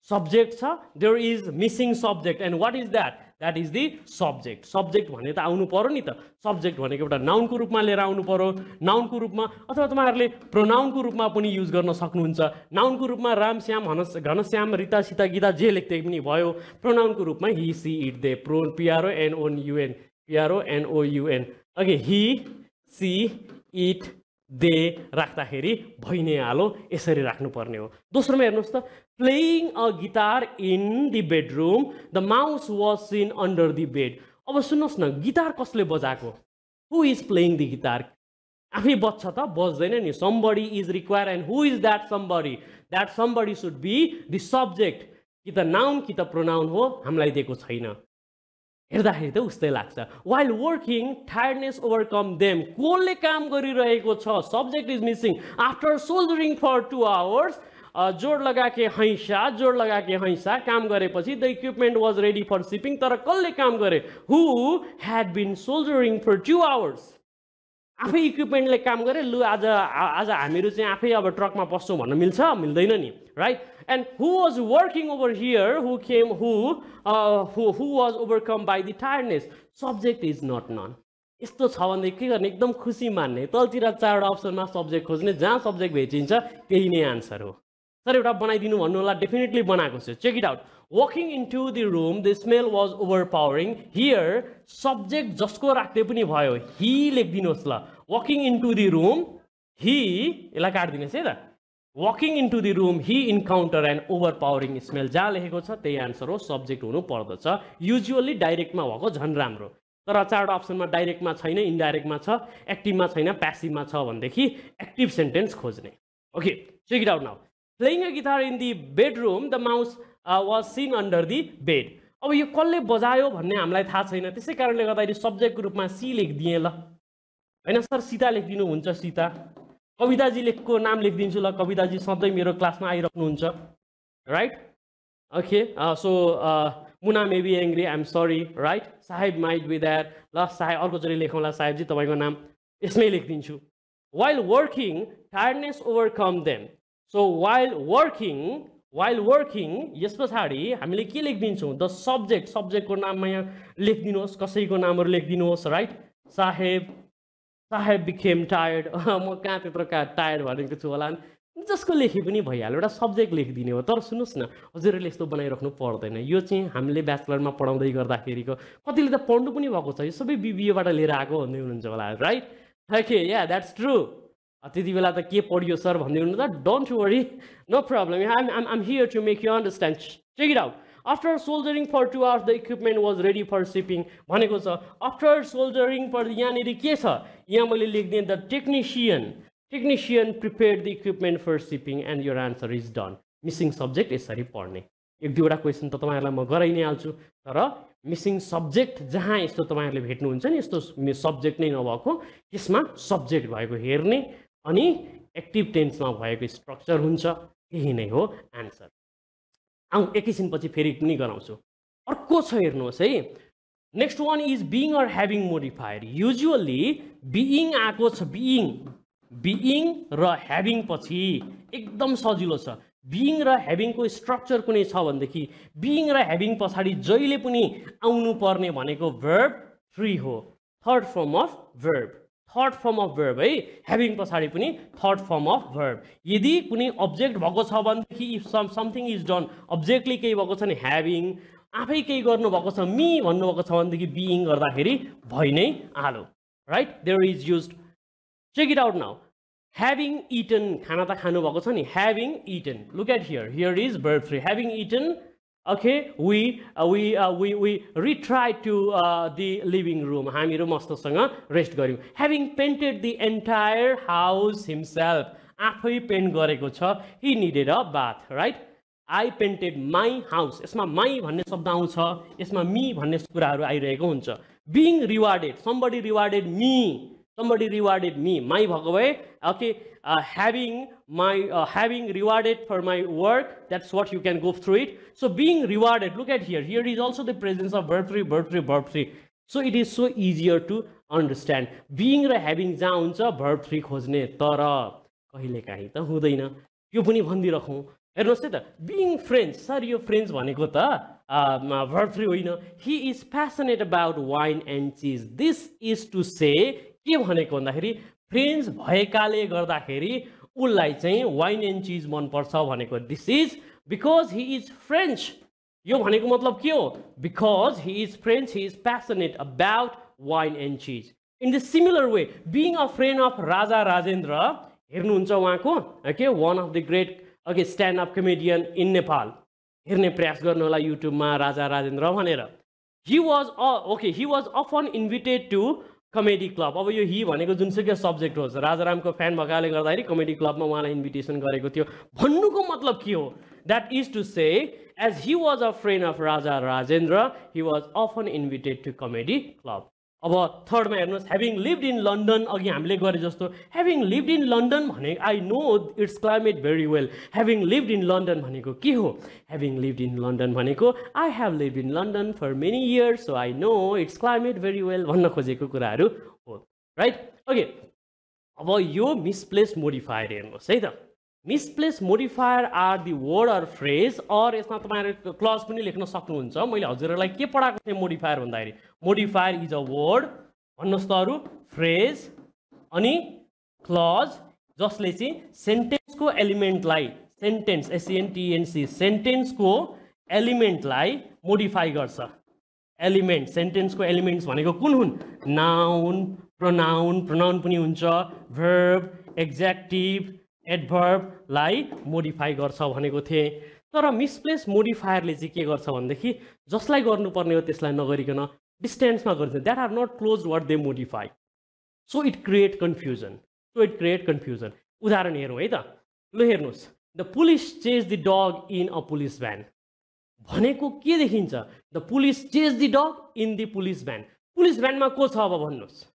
सब्जेक्ट छ there is missing subject and what is that is the subject subject भने त आउनु पर्यो नि त सब्जेक्ट भनेको एउटा नाउनको रूपमा लिएर आउनु पर्यो नाउनको रूपमा अथवा तपाईहरुले प्रोनाउनको रूपमा पनि युज गर्न सक्नुहुन्छ नाउनको रूपमा रामश्याम घनश्याम रिता सीता गीता जे लेख्दै पनि भयो प्रोनाउनको रूपमा he C it they pron P R O N O U N P R O N O U N okay he C it they राख्दाखेरि भइ नै हालो यसरी राख्नु पर्ने हो दोस्रोमा हेर्नुस् त playing a guitar in the bedroom the mouse was seen under the bed अब सुन्नुस् न गिटार कसले बजाएको who is playing the guitar आफै बज्छ त बज्दैन नि somebody is require and who is that somebody should be the subject कि त नाउन कि त प्रोनाउन हो हामीलाई दिएको छैन हेर्दाखेरि त उस्तै लाग्छ while working tiredness overcome them कोले काम गरिरहेको छ subject is missing after soldering for 2 hours जोड लगाके हैसा काम गरेपछि the equipment was ready for shipping तर कसले काम गरे who had been soldering for 2 hours आफै इक्विपमेन्टले काम गरे लु आज हामीहरू चाहिँ आफै अब ट्रकमा पस्छौँ भन्न मिल्दैन नि right and who was working over here who was overcome by the tiredness subject is not known यस्तो छ भने के गर्ने एकदम खुसी मान्ने तलतिर चारवटा अप्सनमा सब्जेक्ट खोज्ने जहाँ सब्जेक्ट भेटिन्छ त्यही नै आन्सर हो सर एउटा बनाइदिनु भन्नु होला डेफिनेटली बनाएको छु check it out walking into the room the smell was overpowering here subject जसको राख्दै पनि भयो ही लेखिदिनुहोस् ल walking into the room he यसलाई काट्दिनुहोस् है त walking into the room he encounter and overpowering smell जहाँ लेखेको छ त्यही आन्सर हो सब्जेक्ट हुनु पर्दछ युजुअली डाइरेक्टमा भएको झन् राम्रो तर चारवटा अप्सनमा डाइरेक्टमा छैन इन्डाइरेक्टमा छ एक्टिभमा छैन प्यासिभमा छ भनेदेखि एक्टिभ सेन्टेन्स खोज्ने okay check it out now playing a guitar in the bedroom the mouse was seen under the bed अब यो कसले बजायो भन्ने हामीलाई थाहा छैन त्यसै कारणले गर्दाखेरि सब्जेक्टको रूपमा सी लेखिदिएँ ल हैन सर सीता लेखिदिनु हुन्छ सीता कविताजीको नाम लेखिदिन्छु ल कविताजी सधैँ मेरो क्लासमा आइराख्नुहुन्छ right okay so Muna may be angry I am sorry right साहेब माइट बी द्याट ल साहेब अर्कोचोटि लेखौँला साहेबजी तपाईँको नाम यसमै लेखिदिन्छु while working tiredness overcome them so while working यस पछाडि हामीले के लेखिदिन्छौँ द सब्जेक्टको नाममा यहाँ लेखिदिनुहोस् कसैको नामहरू लेखिदिनुहोस् राइट साहेब बिकेम टायर्ड म कहाँ त्यत्रो टायर्ड भनेको छु होला जसको लेखे पनि भइहाल्यो एउटा सब्जेक्ट लेखिदिने हो तर सुन्नुहोस् न हजुरहरूले यस्तो बनाइराख्नु पर्दैन यो चाहिँ हामीले ब्याचलरमा पढाउँदै गर्दाखेरिको कतिले त पढ्नु पनि भएको छ यो सबै बिबिएबाट लिएर आएको भन्दै हुनुहुन्छ होला right okay yeah that's true त्यति बेला त के पढियो सर भन्दै हुनु त don't worry no problem I'm here to make you understand check it out after soldering for 2 hours the equipment was ready for shipping भनेको छ आफ्टर सोल्डरिङ फर यहाँनिर के छ यहाँ मैले लेखिदिएँ the technician prepared the equipment for shipping and your answer is done missing subject यसरी पढ्ने एक दुईवटा क्वेसन त तपाईँहरूलाई म गराइ नै हाल्छु तर मिसिङ सब्जेक्ट जहाँ यस्तो तपाईँहरूले भेट्नुहुन्छ नि यस्तो सब्जेक्ट नै नभएको त्यसमा सब्जेक्ट भएको हेर्ने अनि एक्टिभ टेन्समा भएको स्ट्रक्चर हुन्छ यही नै हो आन्सर एकैछिनपछि फेरि पनि गराउँछु अर्को छ हेर्नुहोस् है next one is being or having modifier usually being आएको छ बिइङ र ह्याभिङ पछि एकदम सजिलो छ बिइङ र ह्याभिङको स्ट्रक्चर कुनै छ भनेदेखि बिइङ र ह्याभिङ पछाडि जहिले पनि आउनु पर्ने भनेको भर्ब 3 हो थर्ड फर्म अफ भर्ब है ह्याभिङ पछाडि पनि थर्ड फर्म अफ भर्ब यदि कुनै अब्जेक्ट भएको छ भनेदेखि इफ समथिङ इज डन अब्जेक्टले केही भएको छ नि ह्याभिङ आफै केही गर्नुभएको छ मी भन्नुभएको छ भनेदेखि बिइङ गर्दाखेरि भइ नै हाल्यो right there is used check it out now having eaten खाना त खानुभएको छ नि having eaten look at here is verb 3 having eaten Okay, we retried to the living room. हामीहरु मस्तसँग रेस्ट गर्यौं. Having painted the entire house himself. आफै paint गरेको छ. He needed a bath, right? I painted my house. यसमा my भन्ने शब्द आउँछ. यसमा me भन्ने कुराहरु आइरहेको हुन्छ. Being rewarded. Somebody rewarded me. Somebody rewarded me. My भएको भए, okay, having rewarded for my work, that's what you can go through it. So being rewarded, look at here. Here is also the presence of verb 3, verb 3, verb 3. So it is so easier to understand. Being र having जहाँ हुन्छ verb 3 खोज्ने, तर कहिलेकाहीँ त हुँदैन. यो पनि भनिदिराखौँ. हेर्नुहोस् है त, being friends, सर यो friends भनेको त verb 3 होइन. He is passionate about wine and cheese. This is to say, के भनेको भन्दाखेरि फ्रेन्ड्स भएकाले गर्दाखेरि उलाई चाहिँ वाइन एन्ड चीज मन पर्छ भनेको. This is because he is French. यो भनेको मतलब के हो? Because he is French, he is passionate about wine and cheese. In the similar way, being a friend of Raja Rajendra, हेर्नुहुन्छ उहाँको, okay, one of the great, okay, stand up comedian in Nepal. हेर्ने प्रयास गर्नु होला युट्युबमा राजा राजेन्द्र भनेर. He was often invited to comedy club. अब यो ही भनेको जुनसुकै सब्जेक्ट होस्, राजारामको फ्यान भएकाले गर्दाखेरि कमेडी क्लबमा उहाँलाई इन्भिटेसन गरेको थियो. भन्नुको मतलब के हो? That is to say, as he was a friend of Raja Rajendra, he was often invited to comedy club. अब थर्डमा हेर्नुहोस्, ह्याभिङ लिभड इन लन्डन. अघि हामीले गरे जस्तो ह्याभिङ लिभड इन लन्डन भने I know its climate very well. Having lived in London भनेको के हो? ह्याभिङ लिभड इन लन्डन भनेको I have lived in London for many years, so I know its climate very well भन्न खोजेको कुराहरू हो, right? Okay, अब यो मिसप्लेस मोडिफायर हेर्नुहोस् है त. Misplace modifier are the word or phrase, और यसमा तपाईहरु क्लज पनि लेख्न सक्नुहुन्छ. मैले हजुरहरूलाई के पढाएको थिएँ मोडिफायर भन्दाखेरि, मोडिफायर इज अ वर्ड, भन्नुहोस् त अरु, फ्रेज अनि क्लज, जसले चाहिँ सेन्टेन्सको एलिमेन्टलाई, सेन्टेन्स SENTENC, सेन्टेन्सको एलिमेन्टलाई मोडिफाई गर्छ. एलिमेन्ट, सेन्टेन्सको एलिमेन्ट्स भनेको कुन हुन्? नाउन, प्रोनाउन पनि हुन्छ, भर्ब, एड्जेक्टिभ, एडभर्बलाई मोडिफाई गर्छ भनेको थिएँ. तर मिसप्लेस मोडिफायरले चाहिँ के गर्छ भनेदेखि जसलाई गर्नुपर्ने हो त्यसलाई नगरिकन डिस्टेन्समा गर्छ. That are not close what they modify. So it create confusion. उदाहरण हेरौँ है त. ल हेर्नुहोस्, the police chase the dog in a police van भनेको के देखिन्छ? The police chase the dog in the police van. Police भ्यानमा को छ अब भन्नुहोस्?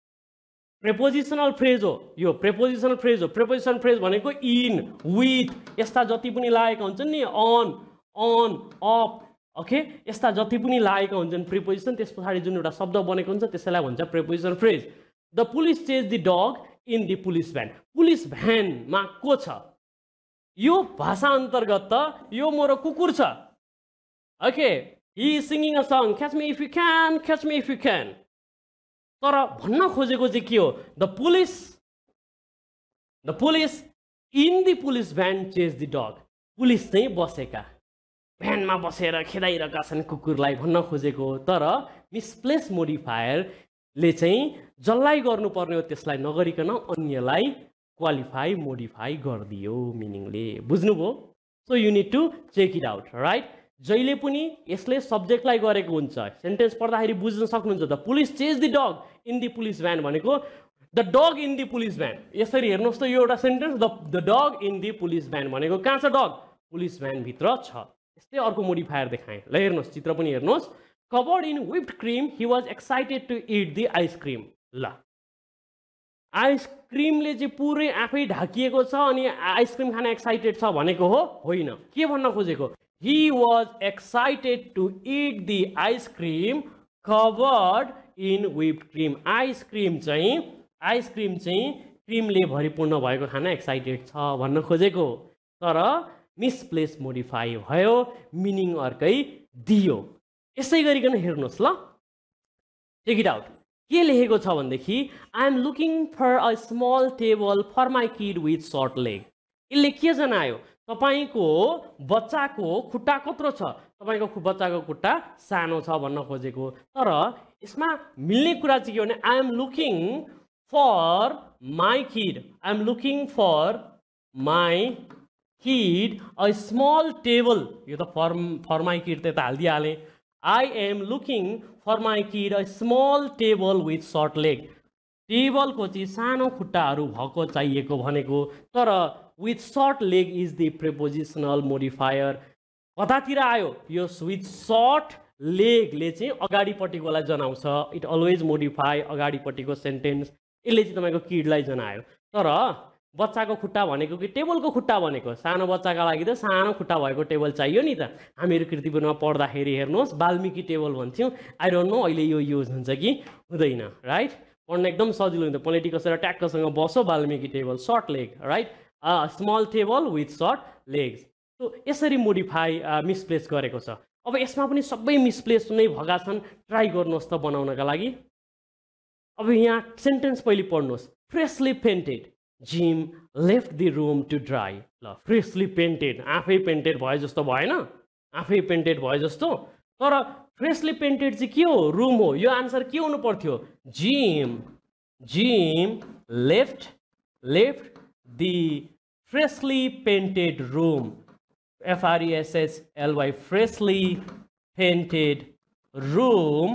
प्रेपोजिसनल फ्रेज हो यो, प्रेपोजिसनल फ्रेज हो. प्रेपोजिसनल फ्रेज भनेको इन, विथ, यस्ता जति पनि लागेका हुन्छन् नि, अन, अफ, ओके, यस्ता जति पनि लागेका हुन्छन् प्रिपोजिसन, त्यस पछाडि जुन एउटा शब्द बनेको हुन्छ त्यसैलाई भन्छ prepositional phrase. The police chase the dog in the police van. Police भ्यानमा को छ? यो भाषा अन्तर्गत त यो मेरो कुकुर छ. Okay, he is singing a song, catch me if you can, catch me if you can. तर भन्न खोजेको चाहिँ के हो? The police in the police van chase the dog. Police चाहिँ बसेका, भ्यानमा बसेर खेदाइरहेका छन् कुकुरलाई भन्न खोजेको हो. तर मिसप्लेस मोडिफायरले चाहिँ जसलाई गर्नुपर्ने हो त्यसलाई नगरिकन अन्यलाई क्वालिफाई, मोडिफाई गरिदियो मिनिङले. बुझ्नुभयो? So you need to check it out, right? जहिले पनि यसले सब्जेक्टलाई गरेको हुन्छ. सेन्टेन्स पढ्दाखेरि बुझ्न सक्नुहुन्छ. The police chase the dog in the police van भनेको the dog in the police van. यसरी हेर्नुहोस् त, यो एउटा sentence, the dog in the police van भनेको कहाँ छ डग? पुलिस भ्यान भित्र छ. यस्तै अर्को मोडिफायर देखाएँ. ल हेर्नुहोस्, चित्र पनि हेर्नुहोस्. Covered in whipped cream, he was excited to eat the ice cream. ल, आइसक्रिमले चाहिँ पुरै आफै ढाकिएको छ अनि आइसक्रिम खान एक्साइटेड छ भनेको हो? होइन. के भन्न खोजेको? He was excited to eat the ice cream covered in whipped cream. Ice cream चाहिँ क्रिमले भरिपूर्ण भएको खाना एक्साइटेड छ भन्न खोजेको. तर मिसप्लेस मोडिफाई भयो, मिनिङ अर्कै दियो. यसै गरिकन हेर्नुहोस् ल, चेक इट आउट. के लेखेको छ भनेदेखि I am looking for a small table for my kid with short leg. यसले के जनायो? तपाईको बच्चाको खुट्टा कत्रो छ? तपाईको बच्चाको खुट्टा सानो छ भन्न खोजेको. तर यसमा मिल्ने कुरा चाहिँ के भने I am looking for my kid, I am looking for my kid a small table. यो त for my kid त हाल्दिहाले. I am looking for my kid a small table with short leg. Table को चाहिँ सानो खुट्टाहरू भएको चाहिएको भनेको, तर with short leg is the prepositional modifier. कतातिर आयो यो with short leg ले चाहिँ अगाडिपट्टिकोलाई जनाउँछ. इट अलवेज मोडिफाई अगाडिपट्टिको सेन्टेन्स. यसले चाहिँ तपाईको किडलाई जनायो. तर बच्चाको खुट्टा भनेको कि टेबलको खुट्टा भनेको, सानो बच्चाका लागि त सानो खुट्टा भएको टेबल चाहियो नि त. हामीहरू कृतिपुरमा पढ्दाखेरि हेर्नुहोस् वाल्मिकी टेबल भन्थ्यौँ. आई डोन्ट नो अहिले यो युज हुन्छ कि हुँदैन, राइट? पढ्न एकदम सजिलो हुन्छ. पलेटी कसेर ट्याक्कसँग बसो Valmiki table, short leg, right? Small table with short legs. So यसरी मोडिफाई मिसप्लेस गरेको छ. अब यसमा पनि सबै मिसप्लेस नै भएका छन्. ट्राई गर्नुहोस् त बनाउनका लागि. अब यहाँ सेन्टेन्स पहिले पढ्नुहोस्. Freshly painted Jim left the room to dry. ल, फ्रेशली पेन्टेड आफै पेन्टेड भए जस्तो भएन, आफै पेन्टेड भए जस्तो. तर फ्रेशली पेन्टेड चाहिँ के हो? रुम हो. यो आन्सर के हुनु पर्थ्यो? Gym left the freshly painted room. FRESHLY freshly painted room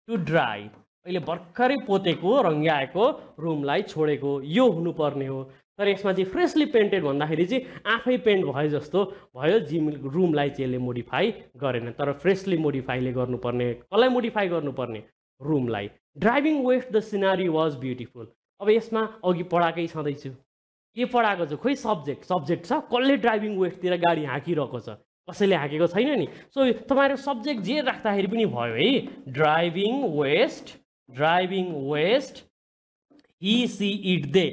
to dry. अहिले भर्खरै पोतेको रङ्ग्याएको रुमलाई छोडेको यो हुनुपर्ने हो. तर यसमा चाहिँ फ्रेशली पेन्टेड भन्दाखेरि चाहिँ आफै पेन्ट भए जस्तो भयो. जिम रुमलाई चाहिँ यसले मोडिफाई गरेन, तर फ्रेशली मोडिफाईले गर्नुपर्ने. कसलाई मोडिफाई गर्नुपर्ने? रुमलाई. Driving west the scenery was beautiful. अब यसमा अघि पढाएकै छँदैछु. के पढाएको छ? खोइ सब्जेक्ट छ. कसले ड्राइभिङ वेस्टतिर गाडी हाँकिरहेको छ? कसैले हाँकेको छैन नि. सो तपाईँहरू सब्जेक्ट जे राख्दाखेरि पनि भयो है. Driving west he C it they,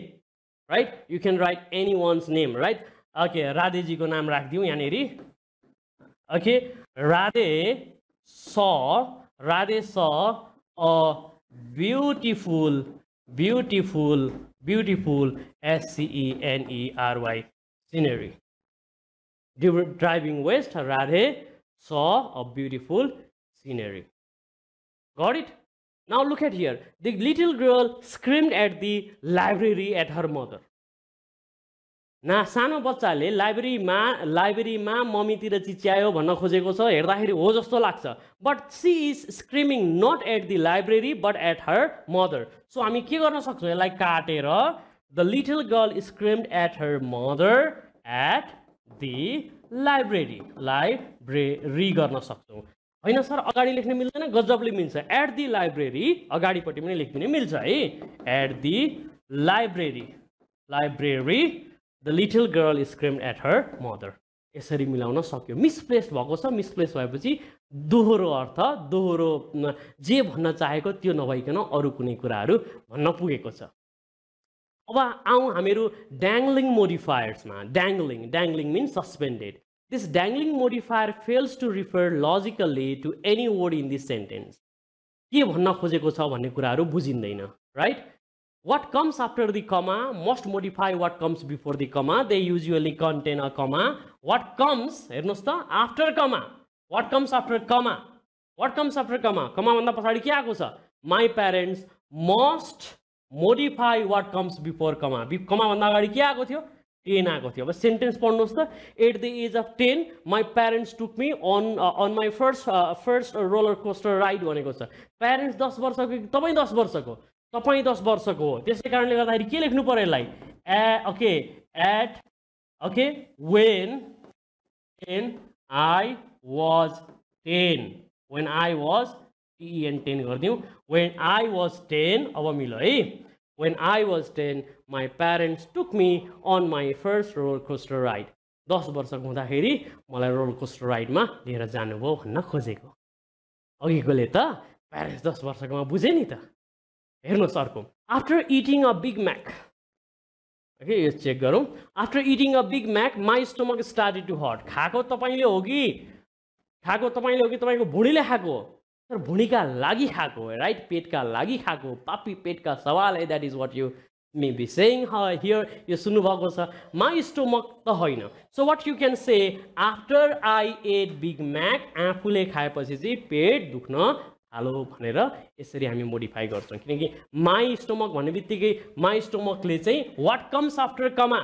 right? You can write any one's name, right? Okay, राधेजीको नाम राखिदिउँ यहाँनिर. Okay, Radhe saw a beautiful SCENERY scenery. Driving west, Radhe saw a beautiful scenery. Got it? Now look at here. The little girl screamed at the library at her mother. ना सानो बच्चाले लाइब्रेरीमा मम्मीतिर चिच्यायो भन्न खोजेको छ. हेर्दाखेरि हो जस्तो लाग्छ. But she is screaming not at the library but at her mother. So हामी के गर्न सक्छौँ? यसलाई काटेर the little girl screamed at her mother at the library गर्न सक्छौँ. होइन सर, अगाडि लेख्न मिल्दैन? गजबले मिल्छ. एट द लाइब्रेरी अगाडिपट्टि पनि लेख्दिन मिल्छ है. At the library the little girl screamed at her mother. यसरी मिलाउन सक्यो. मिसप्लेस भएको छ. मिसप्लेस भएपछि दोहोरो अर्थ, दोहोरो जे भन्न चाहेको त्यो नभइकन अरू कुनै कुराहरू भन्न पुगेको छ. अब आउँ हामीहरू ड्याङ्गलिङ मोडिफायर्समा. Dangling means suspended. This dangling modifier fails to refer logically to any word in this sentence. के भन्न खोजेको छ भन्ने कुराहरू बुझिँदैन, right? What comes after the comma must modify what comes before the comma. They usually contain a comma. What comes, हेर्नुहोस् त, after comma. What comes after comma? Comma भन्दा पछाडि के आएको छ? My parents must modify what comes before comma. Comma भन्दा अगाडि के आएको थियो? 10 आएको थियो. अब सेन्टेन्स पढ्नुहोस् त. At the age of 10, my parents took me on my first roller coaster ride भनेको छ. Parents 10 वर्षको कि तपाईँ 10 वर्षको? तपाईँ 10 वर्षको हो. त्यसै कारणले गर्दाखेरि के लेख्नु पर्यो यसलाई? when I was 10. When I was TEN 10 गरिदिउँ. When I was 10. अब मिलो है. When I was 10, my parents took me on my first roller coaster ride. 10 वर्षको हुँदाखेरि मलाई रोलर कोस्टर राइडमा लिएर जानुभयो भन्न खोजेको. अघिकोले त प्यारेन्ट्स 10 वर्षकोमा बुझे नि त. हेर्नुहोस् अर्को. After eating a Big Mac. Okay, यो चेक गरौँ. After eating a Big Mac my stomach started to hurt. खाएको तपाईँले हो कि तपाईँको भुँडीले खाएको? तर भुँडीका लागि खाएको, राइट? पेटका लागि खाएको. पापी पेटका सवाल है. That is what you may be saying here. यो सुन्नुभएको छ. माई स्टमक त होइन. So what you can say after I ate Big Mac. आफूले खाएपछि चाहिँ पेट दुख्न हालो भनेर यसरी हामी मोडिफाई गर्छौँ. किनकि माई स्टोमक भन्ने बित्तिकै माई स्टोमकले चाहिँ what comes after comma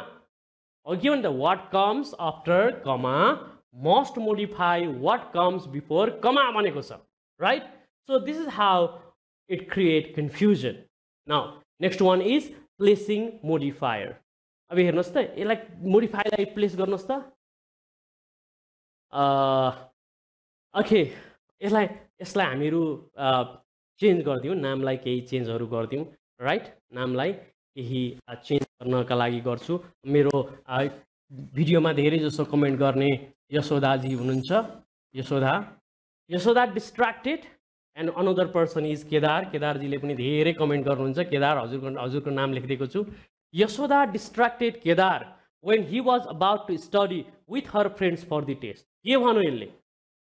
given the what comes after comma must modify what comes before comma भनेको छ, right? So this is how it create confusion. Now next one is placing modifier. अब हेर्नुस् त यसलाई मोडिफायरलाई place गर्नुस् त okay यसलाई हामीहरु change गर्दियौ, नामलाई केही चेन्जहरु गर्दियौ, राइट? नामलाई केही चेन्ज गर्नका लागि गर्छु। मेरो भिडियोमा धेरै जसो कमेन्ट गर्ने यशोदा जी हुनुहुन्छ, Yashoda distracted and another person is Kedar जीले पनि धेरै कमेन्ट गर्नुहुन्छ। केदार हजुरको नाम लेखिदिएको छु। Yashoda distracted Kedar when he was about to study with her friends for the test. के भन्नु यसले?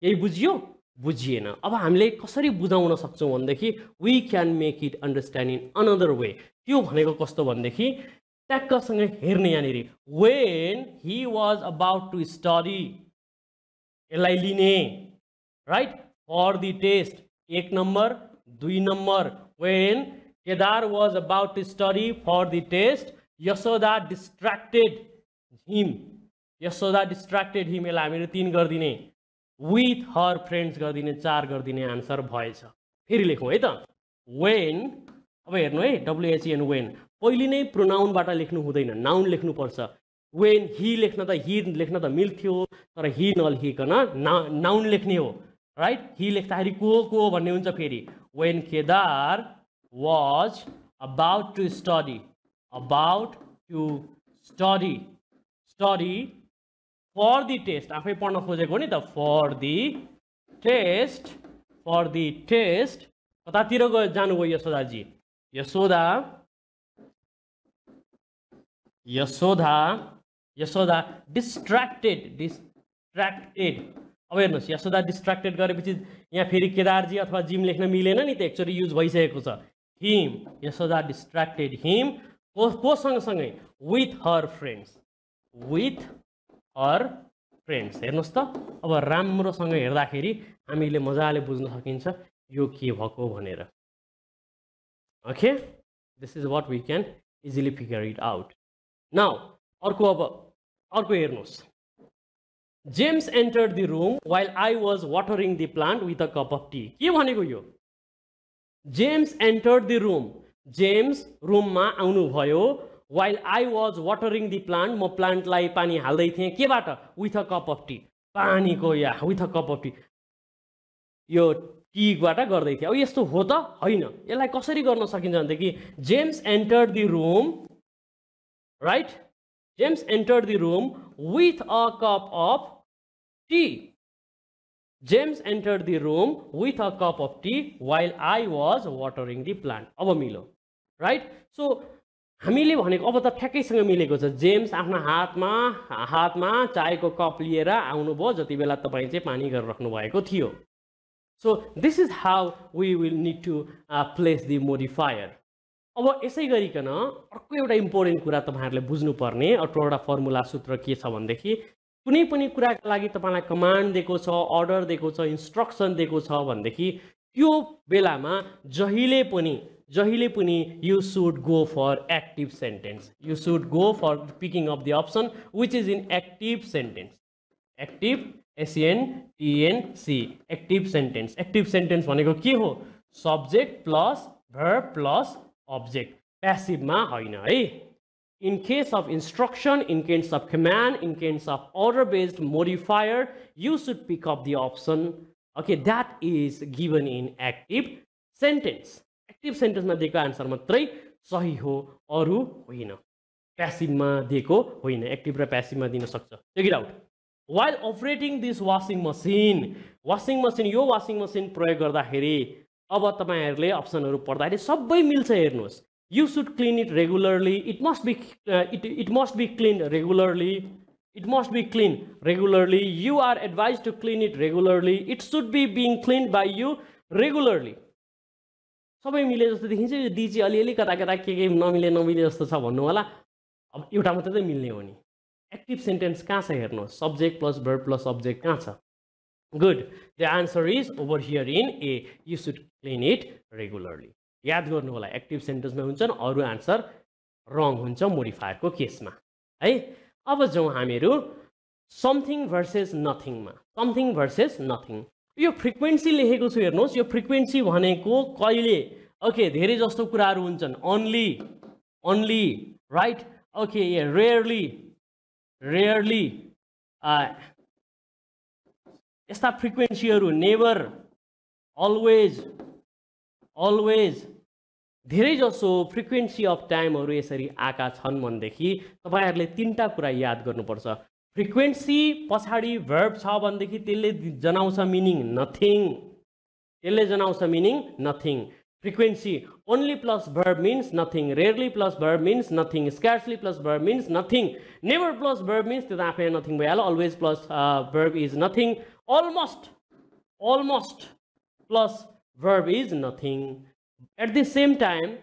यही बुझियो? बुझिएन। अब हामीले कसरी बुझाउन सक्छौं भन्देखि we can make it understand in another way. त्यो भनेको कस्तो भन्देखि ट्याक्कसँग हेर्ने यहाँनिर when he was about to study यसलाई लिने, right? For the test 1 number 2 number when Kedar was about to study for the test Yashoda distracted him. Yashoda distracted him यसलाई हामीले 3 गर्दिने, with her friends गर्दिने, 4 गर्दिने, आन्सर भएछ। फेरि लेखौं है त। when अब हेर्नु है WHEN when पहिले नै प्रोनाउन बाट लेख्नु हुँदैन, नाउन लेख्नु पर्छ। when he लेख्न त मिल्थ्यो, तर he नलेखिकन नाउन लेख्ने हो, राइट? he लेख्दाखेरि को भन्ने हुन्छ। फेरि when Kedar was about to study for the test, आफै पढ्न खोजेको नि त, for the test कतातिर जानुभयो यशोदा जी? यशोदा डिस्ट्र्याक्टेड। अब हेर्नुस् यशोदा डिस्ट्र्याक्टेड गरेपछि यहाँ फेरि केदारजी अथवा जिम लेख्न मिलेन नि त, एक्चुअली युज भइसकेको छ। हिम, यशोदा डिस्ट्र्याक्टेड हिम को सँगसँगै with her friends। हेर्नुस् त अब राम्रोसँग हेर्दाखेरि हामीले मजाले बुझ्न सकिन्छ यो के भएको भनेर। Okay, this is what we can easily figure it out. Now अर्को हेर्नुस्। James entered the room while I was watering the plant with a cup of tea. के भनेको यो? James entered the room. James रूममा आउनु भयो while I was watering the plant. म प्लान्टलाई पानी हाल्दै थिएँ केबाट? with a cup of tea. पानीको या with a cup of tea यो टीबाट गर्दै थिएँ। अब यस्तो हो त हैन? यसलाई कसरी गर्न सकिन्छ भन्देखि James entered the room, right? James entered the room with a cup of tea. James entered the room with a cup of tea while I was watering the plant. अब मिलो, right? So हामीले भनेको अब त ठ्याक्कैसँग मिलेको छ। James आफ्नो हातमा चायको कप लिएर आउनुभयो जति बेला तपाईं चाहिँ पानी गरेर राख्नु भएको थियो। So this is how we will need to place the modifier. अब यसै गरिकन अर्को एउटा इम्पोर्टेन्ट कुरा तपाईहरुले बुझ्नु पर्ने अर्को एउटा फर्मुला सूत्र के छ भन्देखि कुनै पनि कुराको लागि तपाईलाई कमान्ड दिएको छ, अर्डर दिएको छ, इन्स्ट्रक्सन दिएको छ भन्देखि त्यो बेलामा जहिले पनि you should go for active sentence. You should go for picking up the option which is in active sentence. Active SENTENCE, active sentence. Active sentence भनेको के हो? Subject plus verb plus object. Passive मा हैन है। In case of instruction, in case of command, in case of order based modifier, you should pick up the option, okay, that is given in active sentence. Active sentence मा दिएको answer मात्रै सही हो, अरु होइन। Passive मा दिएको होइन, active र passive मा दिन सक्छ। Check it out. While operating this washing machine, यो washing machine प्रयोग गर्दाखेरि अब तपाईहरुले अप्सनहरु पढ्दाखेरि सबै मिल्छ हेर्नुस्। You should clean it regularly. It must be cleaned regularly. It must be cleaned regularly. You are advised to clean it regularly. It should be being cleaned by you regularly. सबै मिले जस्तो देखिन्छ। यो डी चाहिँ अलिअलि कता के नमिले जस्तो छ भन्नु होला। अब एउटा मात्र चाहिँ मिल्ने हो नि। एक्टिभ सेन्टेन्स कहाँ छ हेर्नुस्? Subject plus verb plus subject कहाँ छ? Good. The answer is over here in A. You should clean it regularly. याद गर्नु होला एक्टिभ सेन्टेन्समा हुन्छन्, अरु आन्सर रङ हुन्छ मोडिफायरको केसमा है। अब जाउँ हामीहरू समथिङ भर्सेस नथिङमा समथिङ भर्सेस नथिङ यो फ्रिक्वेन्सी लेखेको छु हेर्नुहोस् यो फ्रिक्वेन्सी भनेको कहिले ओके धेरै जस्तो कुराहरू हुन्छन् only right okay yeah rarely यस्ता फ्रिक्वेन्सीहरू नेभर always धेरै जसो फ्रिक्वेन्सी अफ टाइमहरू यसरी आएका छन् भनेदेखि तपाईहरुले तीनटा कुरा याद गर्नुपर्छ फ्रिक्वेन्सी पछाडी verb छ भनेदेखि त्यसले जनाउँछ meaning nothing frequency only plus verb means nothing rarely plus verb means nothing scarcely plus verb means nothing never plus verb means त्यो आफै nothing भइहाल्यो always plus verb is nothing almost plus verb is nothing at the same time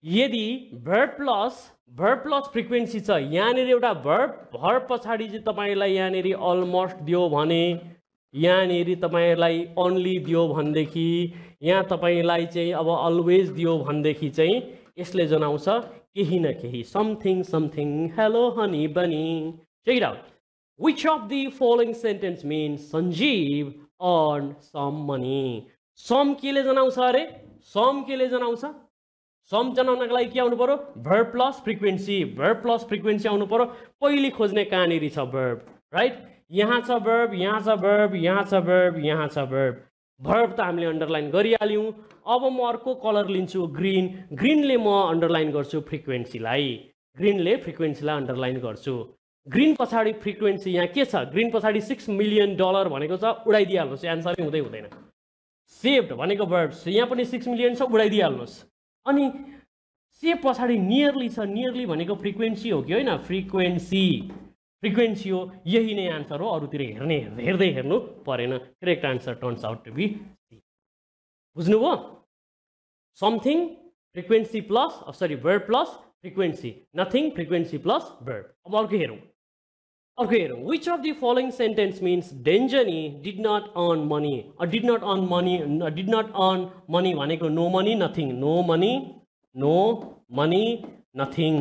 यदि verb plus frequency छ यहाँनेर एउटा verb पछाडी चाहिँ तपाईलाई यहाँनेर almost दियो भने यहाँनेर तपाईलाई only दियो भनेदेखि यहाँ तपाईलाई चाहिँ अब always दियो भनेदेखि चाहिँ यसले जनाउँछ केही न केही something hello honey bunny check it out which of the following sentence means Sanjeev earned some money some केले जनाउँछ अरे some केले जनाउँछ some जनाउनको लागि के आउनु पर्यो verb plus frequency आउनु पर्यो पहिले खोज्ने कहाँनेरि छ verb right यहाँ छ verb यहाँ छ verb verb त हामीले अन्डरलाइन गरिहाल्यौं अब म अर्को कलर लिन्छु ग्रीनले म अन्डरलाइन गर्छु फ्रिक्वेन्सीलाई अन्डरलाइन गर्छु ग्रीन पछाडी फ्रिक्वेन्सी यहाँ के छ ग्रीन पछाडी $6 million भनेको छ उडाइदिहाल्नुस् आन्सर नै हुँदैन सेभ्ड भनेको verb यहाँ पनि 6 million छ उडाइदिहाल्नुस् अनि सेभ पछाडी नियरली छ नियरली भनेको फ्रिक्वेन्सी हो कि हैन फ्रिक्वेन्सी हो यही नै आन्सर हो अरुतिर हेर्दै हेर्नु परेन correct answer turns out to be C बुझ्नुभयो something frequency plus verb plus frequency nothing frequency plus verb अब अर्को हेरौं which of the following sentence means Denjani did not earn money भनेको no money nothing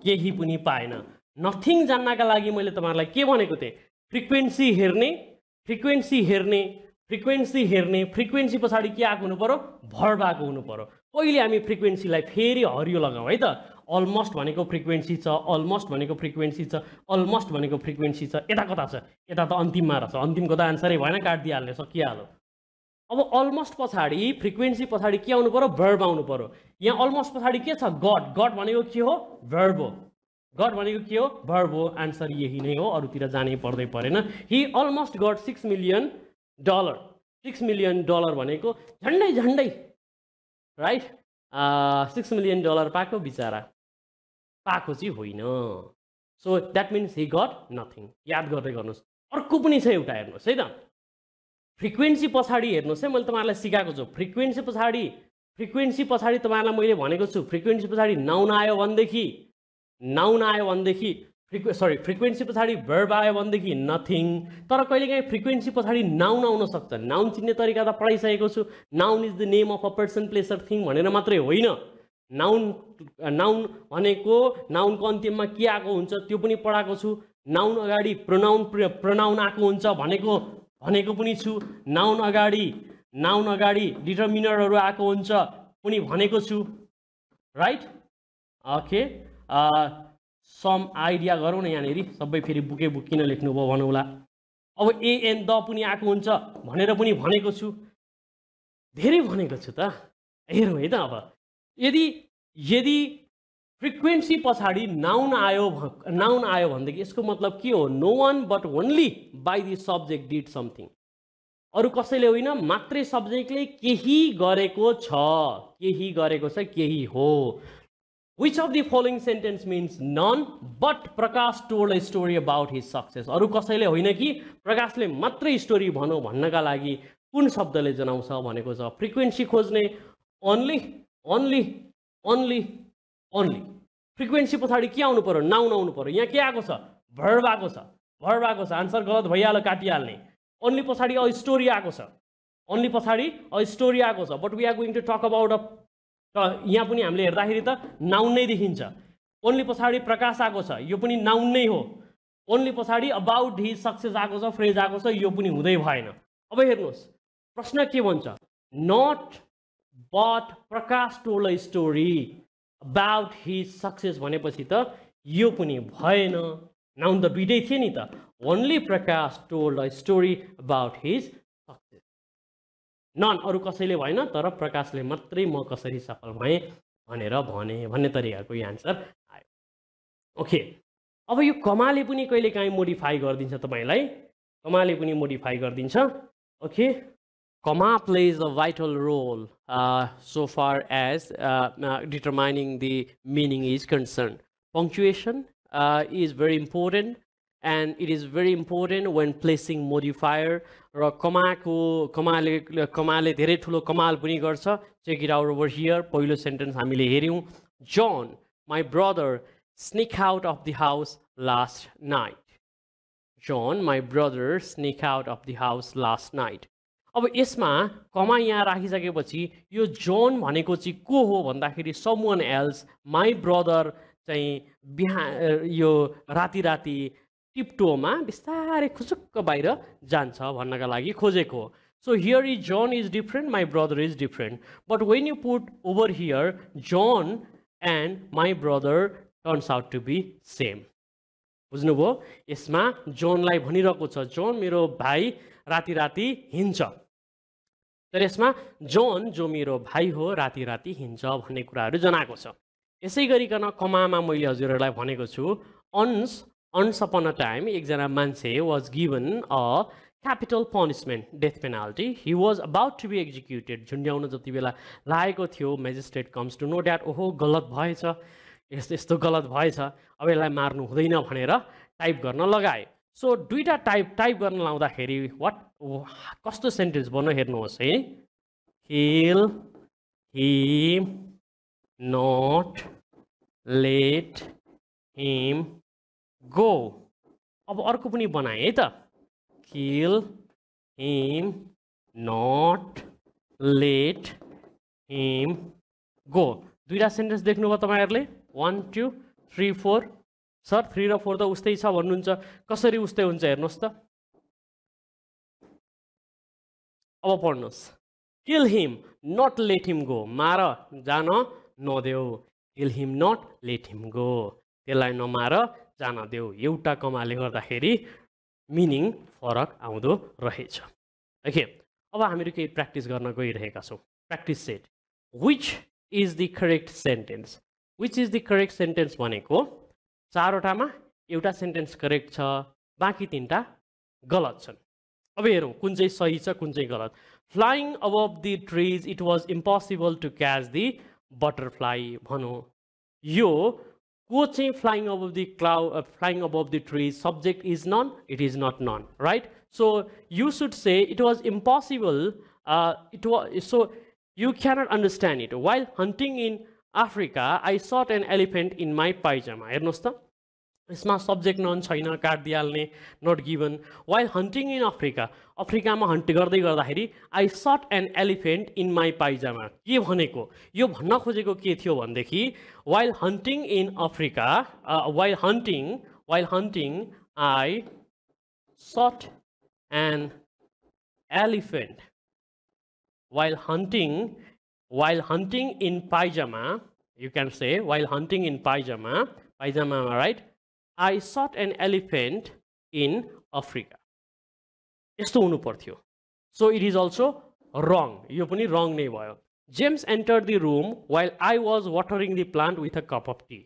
केही पनि पाएन nothing जान्नका लागि मैले तपाईहरुलाई के भनेको थिए फ्रिक्वेन्सी हेर्ने फ्रिक्वेन्सी पछाडी के आको हुनु पर्यो verb आको हुनु पर्यो पहिले हामी फ्रिक्वेन्सीलाई फेरि हरियो लगाऊ है त अलमोस्ट भनेको फ्रिक्वेन्सी छ यता कता छ यता त अन्तिममा रहेछ अन्तिमको त आन्सरै भएन काट्दिहाल्ने सकिहाल्यो अब अलमोस्ट पछाडी फ्रिक्वेन्सी पछाडी के आउनु पर्यो verb आउनु पर्यो यहाँ अलमोस्ट पछाडी के छ गट भनेको के हो verb हो verb हो आन्सर यही नै हो अरुतिर जानै पर्दै परेन he almost got $6 million भनेको झण्डै राइट $6 million पाएको बिचारा पाएको चाहिँ होइन so that means he got nothing याद गर्दै गर्नुस् अर्को पनि छ एउटा हेर्नुस् है त फ्रिक्वेन्सी पछाडी हेर्नुस् है मैले तपाईहरुलाई सिकाएको छु फ्रिक्वेन्सी पछाडी तपाईहरुलाई मैले भनेको छु फ्रिक्वेन्सी पछाडी नाउन आयो भनेदेखि फ्रिक्वेन्सी पछाडी verb आयो भनेदेखि नथिङ तर कहिलेकाहीँ फ्रिक्वेन्सी पछाडी नाउन आउन सक्छ नाउन चिन्ने तरिका त पढाइसकेको छु noun is the name of a person place or thing भनेर मात्रै होइन नाउन भनेको नाउनको अन्तिममा के आको हुन्छ त्यो पनि पढाएको छु नाउन अगाडि प्रोनाउन आको हुन्छ भनेको पनि छु नाउन अगाडि डिटर्मिनरहरु आको हुन्छ पनि भनेको छु राइट ओके सम आइडिया गरौँ न यहाँनेरि सबै फेरि बुकिन लेख्नुभयो भन्नुला अब एएन द पनि आको हुन्छ भनेर पनि भनेको छु धेरै भनेको छु त हेरौँ है त अब यदि फ्रिक्वेन्सी पछाडी नाउन आयो भनेदेखि यसको मतलब के हो no one but only by the subject did something अरु कसैले होइन मात्रै सब्जेक्टले केही गरेको छ केही हो Which of the following sentence means none but Prakash told a story about his success अरु कसैले होइन कि प्रकाशले मात्रै स्टोरी भनौ भन्नका लागि कुन शब्दले जनाउँछ भनेको छ फ्रिक्वेन्सी खोज्ने only फ्रिक्वेन्सी पछाडी के आउनु पर्यो नाउन आउनु पर्यो यहाँ के आको छ verb आको छ आन्सर गलत भइहाल्यो काटिहाल्ने only पछाडी अ स्टोरी आको छ but we are going to talk about यहाँ पनि हामीले हेर्दाखेरि त नाउन नै देखिन्छ ओन्ली पछाडि प्रकाश आएको छ यो पनि नाउन नै हो ओन्ली पछाडि अबाउट हिज सक्सेस आएको छ फ्रेज आएको छ यो पनि हुँदै भएन अब हेर्नुस् प्रश्न के भन्छ not but Prakash told a story about his success भनेपछि त यो पनि भएन नाउन त दुईटै थिए नि त only Prakash told a story about his success none अरू कसैले भएन तर प्रकाशले मात्रै म कसरी सफल भएँ भनेर भने भन्ने तरिकाको यो आन्सर आयो ओके अब यो कमाले पनि कहिलेकाहीँ मोडिफाई गरिदिन्छ तपाईलाई कमाले पनि मोडिफाई गरिदिन्छ okay comma plays a vital role so far as determining the meaning is concerned punctuation is very important and it is very important when placing modifier र कमाले धेरै ठुलो कमाल पनि गर्छ check it out over here पहिलो sentence हामीले हेर्यौं John my brother sneak out of the house last night John my brother sneak out of the house last night अब यसमा कमा यहाँ राखिसकेपछि यो जोन भनेको चाहिँ को हो भन्दाखेरि समवन एल्स माई ब्रदर चाहिँ यो राति राति टिप्टोमा बिस्तारै खुसुक्क बाहिर जान्छ भन्नका लागि खोजेको हो so here is John is different my brother is different but when you put over here John and my brother turns out to be same बुझ्नुभयो यसमा जोनलाई भनिरहेको छ जोन मेरो भाइ राति राति हिँड्छ तर यसमा जोन जो मेरो भाइ हो राति राति हिँड्छ भन्ने कुराहरू जनाएको छ यसै गरिकन कमामा मैले हजुरहरूलाई भनेको छु अन्स अपन अ टाइम एकजना मान्छे was given a capital punishment death penalty he was about to be executed झुन्ड्याउन जति बेला लागेको थियो magistrate comes to know that ओहो गलत भएछ यस्तो गलत भएछ अब यसलाई मार्नु हुँदैन भनेर टाइप गर्न लगाए सो दुईटा टाइप गर्न लाउँदाखेरि कस्तो सेन्टेन्स बन्यो हेर्नुहोस् है kill him not let him go अब अर्को पनि बनाए है त kill him not let him go दुईटा सेन्टेन्स देख्नुभयो तपाईहरुले 1 2 3 4 सर 3 र 4 त उस्तै छ भन्नुहुन्छ कसरी उस्तै हुन्छ हेर्नुहोस् त अब पढ्नुहोस् kill him not let him go मार जान नदेऊ kill him not let him go त्यसलाई नमार जान देऊ एउटा कमाले गर्दाखेरि मिनिङ फरक आउँदो रहेछ ओके अब हामीहरू केही प्र्याक्टिस गर्न गइरहेका छौं practice set which is the correct sentence which is the correct sentence भनेको चारवटामा एउटा सेन्टेन्स करेक्ट छ बाँकी तीनटा गलत छन् अब हेरौँ कुन चाहिँ सही छ कुन चाहिँ गलत flying above the trees it was impossible to catch the butterfly भनौँ यो को चाहिँ flying above the cloud flying above the trees subject is none it is not none right so you should say it was impossible it was so you cannot understand it while hunting in Africa I shot an elephant in my pyjama हेर्नुहोस् त यसमा subject none छैन काट दिइहाल्ने not given while hunting in Africa अफ्रिकामा hunt गर्दै गर्दाखेरि I shot an elephant in my pyjama के भनेको यो भन्न खोजेको के थियो भनेदेखि while hunting in Africa while hunting I shot an elephant while hunting in pajama you can say while hunting in pajama right I shot an elephant in Africa यस्तो हुनु पर्थ्यो so it is also wrong यो पनि wrong नै भयो James entered the room while I was watering the plant with a cup of tea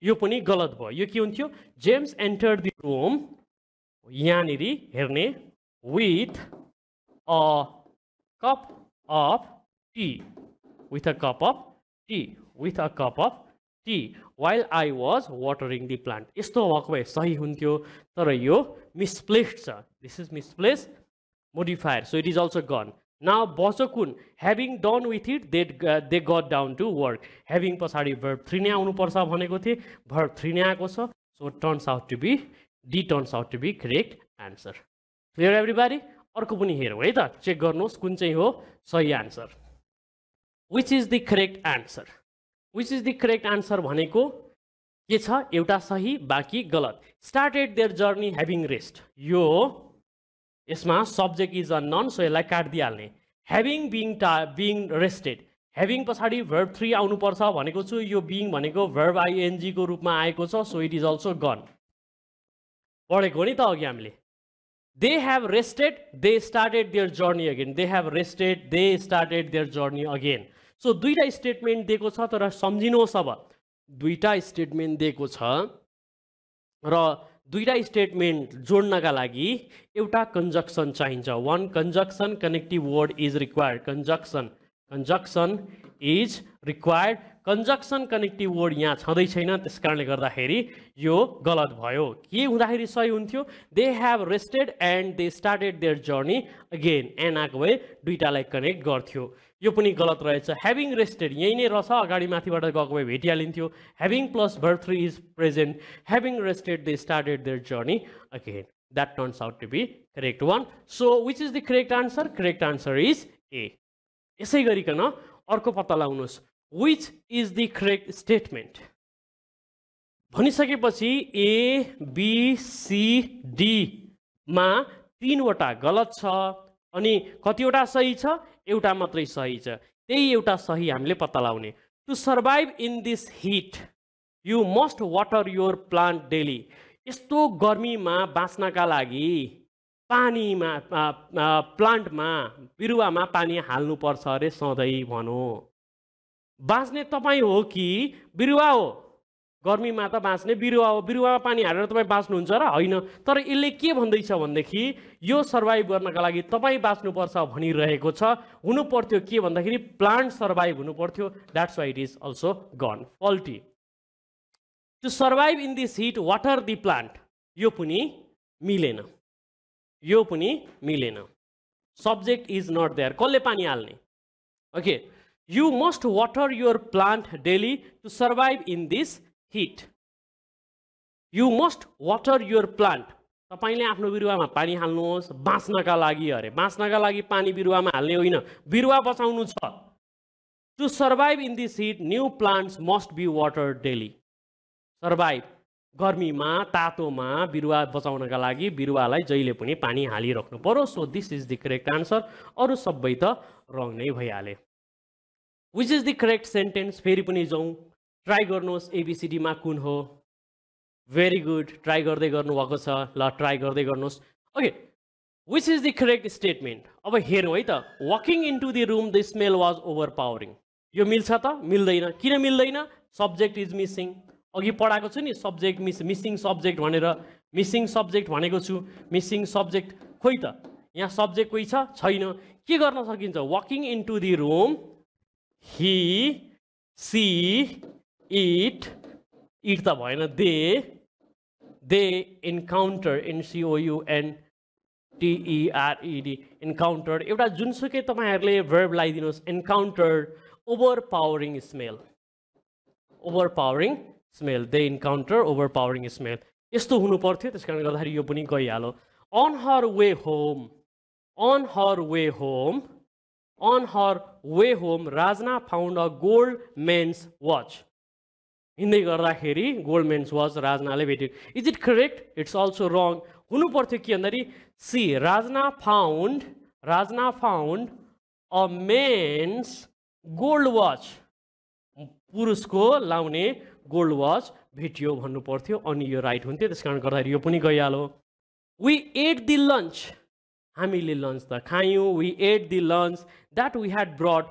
यो पनि गलत भयो यो के हुन्थ्यो James entered the room यहाँनिर हेर्ने with a cup of tea with a cup of tea while I was watering the plant यस्तो भएको भए सही हुन्थ्यो तर यो misplaced छ this is misplaced modifier so it is also gone now बच्यो कुन having done with it they got down to work having पछाडि verb 3 नै आउनु पर्छ भनेको थिए verb 3 नै आएको छ so turns out to be correct answer clear everybody अर्को पनि हेरौँ है त चेक गर्नुहोस् कुन चाहिँ हो सही answer which is the correct answer भनेको के छ एउटा सही बाँकी गलत started their journey having rest यो यसमा सब्जेक्ट इज अननोन सो यसलाई काट्दिहाल्ने ह्याभिङ बिङ रेस्टेड ह्याभिङ पछाडि भर्ब 3 आउनुपर्छ भनेको छु यो बिङ भनेको भर्ब आइएनजी को रूपमा आएको छ so it is also gun पढेको नि त अघि हामीले they have rested they started their journey again they have rested they started their journey again so दुईटा स्टेटमेन्ट दिएको छ तर सम्झिनुहोस् अब दुईटा स्टेटमेन्ट दिएको छ र दुईटा स्टेटमेन्ट जोड्नका लागि एउटा कन्जक्सन चाहिन्छ one conjunction connective word is required conjunction is required conjunction connective word यहाँ छँदै छैन त्यसकारणले गर्दाखेरि यो गलत भयो के हुँदाखेरि सही हुन्थ्यो they have rested and they started their journey again and आएको भए दुईटालाई कनेक्ट गर्थ्यो यो पनि गलत रहेछ ह्याभिङ रेस्टेड यही नै रहेछ अगाडि माथिबाट गएको भए भेटिहालिन्थ्यो having plus verb 3 is present having rested they started their journey again that turns out to be correct one so which is the correct answer is A यसै गरिकन अर्को पत्ता लगाउनुहोस् which is the correct statement भनिसकेपछि A B C D मा तीनवटा गलत छ अनि कतिवटा सही छ एउटा मात्रै सही छ त्यही एउटा सही हामीले पत्ता लगाउने to survive in this heat you must water your plant daily यस्तो गर्मीमा बाँच्नका लागि पानीमा प्लान्टमा बिरुवामा पानी हाल्नुपर्छ अरे सधैँ भनौँ बाँच्ने तपाईँ हो कि बिरुवा हो गर्मीमा त बाँच्ने बिरुवा हो बिरुवामा पानी हालेर तपाईँ बाँच्नुहुन्छ र होइन तर यसले के भन्दैछ भनेदेखि यो सर्भाइभ गर्नका लागि तपाईँ बाँच्नुपर्छ भनिरहेको छ हुनु पर्थ्यो के भन्दाखेरि प्लान्ट सर्भाइभ हुनु पर्थ्यो that's why it is also gone faulty to survive in this heat water the plant यो पनि मिलेन सब्जेक्ट इज नट देयर कसले पानी हाल्ने okay you must water your plant daily to survive in this heat you must water your plant तपाईँले आफ्नो बिरुवामा पानी हाल्नुहोस् बाँच्नका लागि अरे बाँच्नका लागि पानी बिरुवामा हाल्ने होइन बिरुवा बचाउनु छ to survive in this heat new plants must be water daily survive गर्मीमा तातोमा बिरुवा बचाउनका लागि बिरुवालाई जहिले पनि पानी हालिराख्नु पर्यो so this is the correct answer अरू सबै त रङ नै भइहाले which is the correct sentence फेरि पनि जाउँ ट्राई गर्नुहोस् एबिसिडीमा कुन हो भेरी गुड ट्राई गर्दै गर्नुभएको छ ल ट्राई गर्दै गर्नुहोस् okay which is the correct statement अब हेरौँ है त walking into the room the smell was overpowering यो मिल्छ त मिल्दैन किन मिल्दैन सब्जेक्ट इज मिसिङ अघि पढाएको छु नि सब्जेक्ट मिसिङ सब्जेक्ट भनेर मिसिङ सब्जेक्ट भनेको छु मिसिङ सब्जेक्ट खोइ त यहाँ सब्जेक्ट कोही छ छैन के गर्न सकिन्छ walking into the room Hee see it त भएन दे इन्काउन्टर NCOUNTERED इन्काउन्टर एउटा जुनसुकै तपाईँहरूले भर्ब लगाइदिनुहोस् encounter overpowering smell they encounter overpowering smell यस्तो हुनु पर्थ्यो त्यस कारणले गर्दाखेरि यो पनि गइहाल्यो on her way home Rajna found a gold men's watch हिँड्दै गर्दाखेरि गोल्ड मेन्स वाच राजनाले भेट्यो is it correct it's also wrong हुनु पर्थ्यो के भन्दाखेरि see Rajna found a men's gold watch पुरुषको लाउने गोल्ड वाच भेटियो भन्नु पर्थ्यो अनि यो राइट हुन्थ्यो त्यस कारण गर्दाखेरि यो पनि गइहाल्यो वी एट द लन्च हामीले लन्च त खायौँ we ate the lunch that we had brought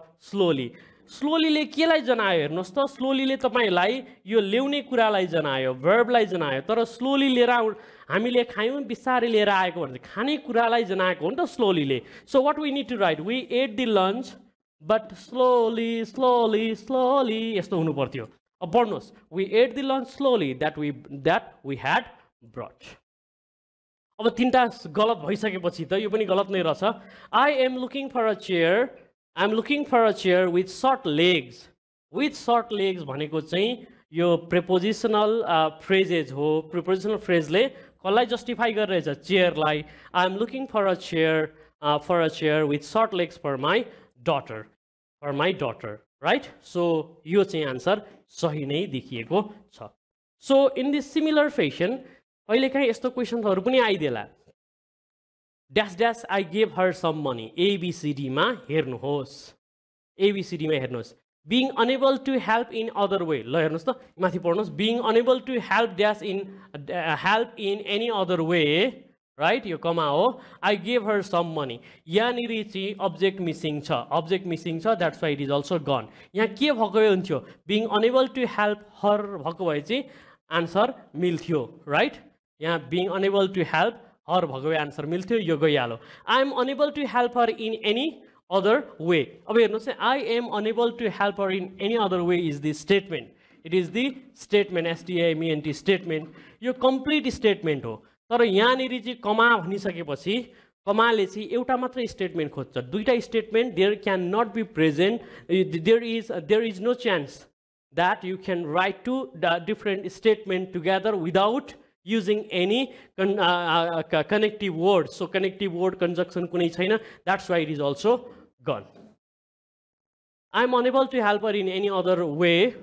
स्लोलीले केलाई जनायो हेर्नुहोस् त स्लोलीले तपाईँलाई यो ल्याउने कुरालाई जनायो भर्बलाई जनायो तर स्लोली लिएर हामीले खायौँ बिस्तारै लिएर आएको भने खाने कुरालाई जनाएको हो नि त स्लोलीले so what we need to write we ate the lunch but slowly यस्तो हुनु पर्थ्यो अब पढ्नुहोस् we ate the lunch slowly that we had brought अब तीनटा गलत भइसकेपछि त यो पनि गलत नै रहेछ I am looking for a chair with short legs भनेको चाहिँ यो प्रिपोजिसनल फ्रेजेज हो प्रिपोजिसनल फ्रेजले कसलाई जस्टिफाई गरिरहेछ चेयरलाई I am looking for a chair with short legs for my daughter right so यो चाहिँ आन्सर सही नै देखिएको छ So in this similar fashion, कहिलेकाहीँ यस्तो क्वेशनहरु पनि आइदेला. Dash dash I gave her some money. ABCD मा हेर्नुहोस्. ABCD मा हेर्नुहोस्. Being unable to help in other way. ल हेर्नुहोस् त माथि पढ्नुहोस्. Being unable to help dash in help in any other way. Right? यो कमा हो. I gave her some money. यहाँनिर चाहिँ object missing छ. Object missing छ. That's why it is also gone. यहाँ के भएको हुन्थ्यो? Being unable to help her भएको भए चाहिँ answer मिल्थ्यो. Right? यहाँ being unable to help her भएको भए answer मिल्थ्यो. यो गइहाल्यो. I am unable to help her in any other way. अब हेर्नुहोस् I am unable to help her in any other way is the statement. It is the statement, STATMENT statement. यो complete statement हो. तर यहाँनिर चाहिँ कमा भनिसकेपछि कमाले चाहिँ एउटा मात्र स्टेटमेन्ट खोज्छ. दुईटा statement there cannot be present. There is no chance that you can write two different statement together without using any connective word. So connective word conjunction कुनै छैन. That's why it is also gone. I am unable to help her in any other way.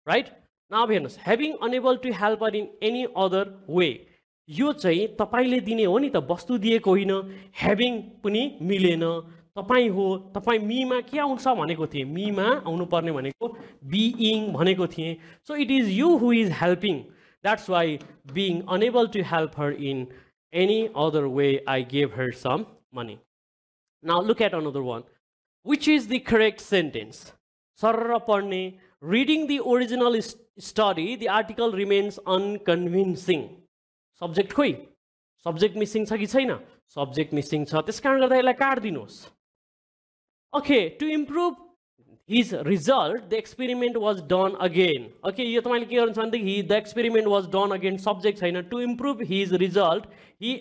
Right? Now हेर्नुहोस् having unable to help her in any other way. यो चाहिँ तपाईले दिने हो नि त वस्तु दिएको होइन. Having पनि मिलेन. तपाई हो. तपाई मीमा के आउँछ भनेको थिए. मीमा आउनु पर्ने भनेको being भनेको थिए. So it is you who is helping. That's why being unable to help her in any other way, I gave her some money. Now look at another one. Which is the correct sentence? Sarra parne. Reading the original study, the article remains unconvincing. Subject खोइ. Subject missing छ कि छैन? Subject missing छ. त्यसकारण गर्दा यसलाई काट्दिनुस्. Okay, to improve his result, the experiment was done again. Okay, यो तपाईले के गर्नुहुन्छ भन्दाखेरि the experiment was done again. Subject छैन. To improve his result, he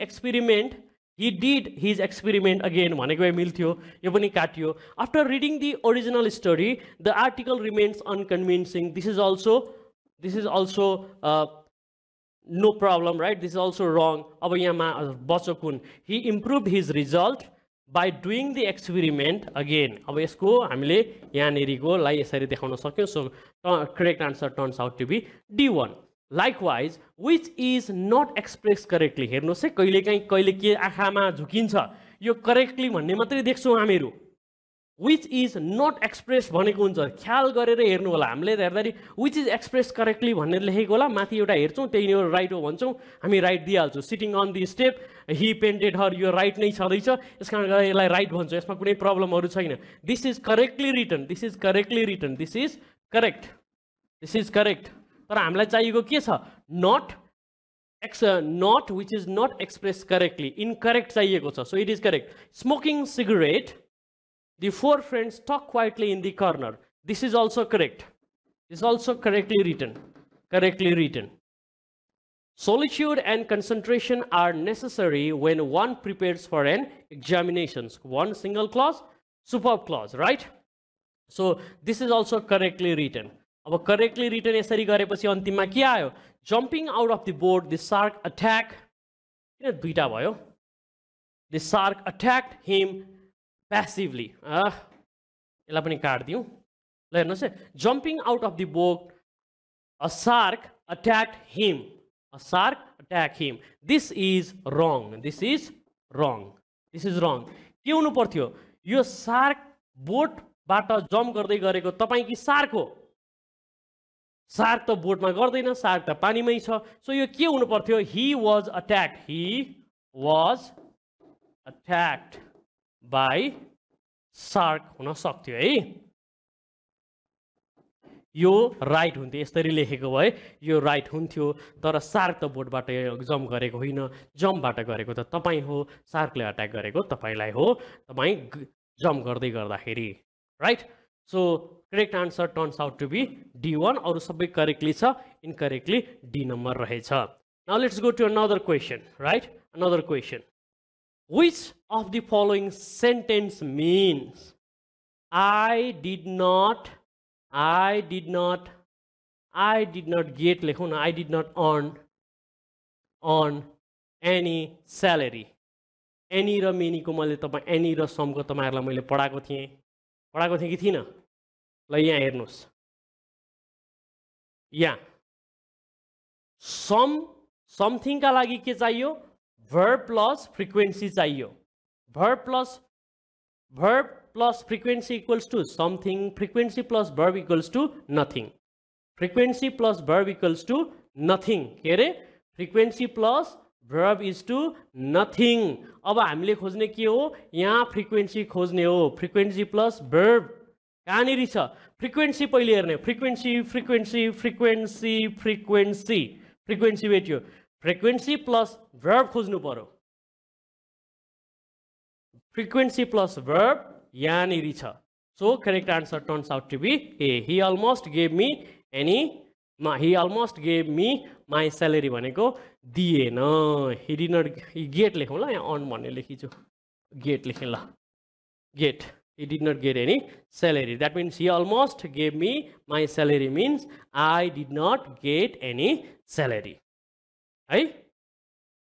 did his experiment again. भनेको भए मिल्थ्यो. यो पनि काट्यो. After reading the original study, the article remains unconvincing. This is also no problem, right? This is also wrong. अब यहाँ बच्यो कुन. He improved his result by doing the experiment again. अब यसको हामीले यहाँनिरकोलाई यसरी देखाउन सक्यौं. So correct answer turns out to be D1. Likewise, which is not expressed correctly. हेर्नुस् है कहिले के आँखामा झुकिन्छ. यो correctly भन्ने मात्रै देख्छौं हामीहरु. Which is not expressed भनेको हुन्छ. ख्याल गरेर हेर्नु होला. हामीले हेर्दाखेरि which is expressed correctly भन्ने लेखेको होला. माथि एउटा हेर्छौं त्यही नै राइट हो भन्छौं. हामी राइट दिइहाल्छौं. Sitting on the step, he painted her. यो राइट नै छदैछ. यसकारण गर्दा यसलाई राइट भन्छौं. यसमा कुनै प्रब्लमहरु छैन. This is correctly written. This is correctly written. This is correct. This is correct. तर हामीलाई चाहिएको के छ? Not which is not expressed correctly. Incorrect चाहिएको छ. So it is correct. Smoking cigarette. The four friends talk quietly in the corner. This is also correct. This is also correctly written. Correctly written. Solitude and concentration are necessary when one prepares for an examination. One single clause, superb clause, right? So this is also correctly written. अब correctly written यसरी गरेपछि अन्तिममा के आयो? Jumping out of the boat, the shark attacked. किन दुईटा भयो? The shark attacked him passively. यसलाई पनि काट्दियौ. ल हेर्नुस् है. Jumping out of the boat, a shark attacked him. A shark attacked him. This is wrong. This is wrong. This is wrong. के हुनु पर्थ्यो? यो shark बोटबाट जम्प गर्दै गरेको तपाई कि shark हो? Shark त बोटमा गर्दैन. Shark त पानीमै छ. So यो के हुनु पर्थ्यो? He was attacked. He was attacked by shark हुन सक्थ्यो है. यो राइट हुन्थ्यो. यसरी लेखेको भए यो राइट हुन्थ्यो. तर shark त बोटबाट जम्प गरेको होइन. जम्पबाट गरेको त तपाई हो. sharkले अट्याक गरेको तपाईलाई हो. तपाई जम्प गर्दै गर्दाखेरि. Right? So correct answer turns out to be D1. अरु सबै correctly छ. Incorrectly D number रहेछ. Now let's go to another question. Right? Another question. Which of the following sentence means I did not get लेखौं न. I did not earn any salary. Any र many को मैले तपाई any र some को तपाईहरुलाई मैले पढाएको थिए कि थिन? ल यहाँ हेर्नुस्. यहाँ समथिङ का लागि के चाहियो verb plus frequency चाहियो verb plus frequency equals to something, frequency plus verb equals to nothing, frequency plus verb equals to nothing, के अरे frequency plus verb is to nothing. अब हामीले खोज्ने के हो यहाँ frequency खोज्ने हो frequency plus verb कहाँनिर छ frequency पहिले हेर्ने frequency भेट्यो frequency plus verb खोज्नु पर्यो frequency plus verb यहाँनिर छ. So correct answer turns out to be A. He almost gave me my salary भनेको दिएन. He did not get लेखौँ ल यहाँ on भन्ने लेखिछु get लेखेँ ल get. He did not get any salary. That means he almost gave me my salary means I did not get any salary. है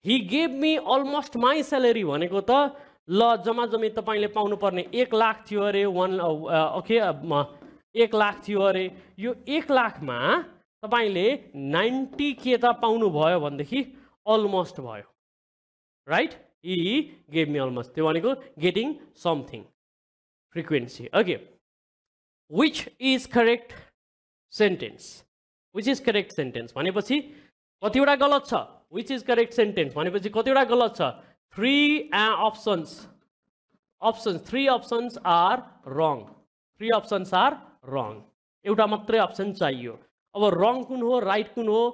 he gave me almost my salary भनेको त ल जम्मा जम्मी तपाईले पाउनु पर्ने 1 लाख थियो अरे 1 लाख थियो अरे यो 1 लाखमा तपाईले 90 के त पाउनु भयो भनेदेखि almost भयो right. he gave me almost त्यो भनेको getting something frequency. Okay, which is correct sentence भनेपछि कतिवटा गलत छ which is correct sentence भनेपछि कतिवटा गलत छ 3 options are wrong. 3 options are wrong. एउटा मात्रै अप्सन चाहियो. अब wrong कुन हो right कुन हो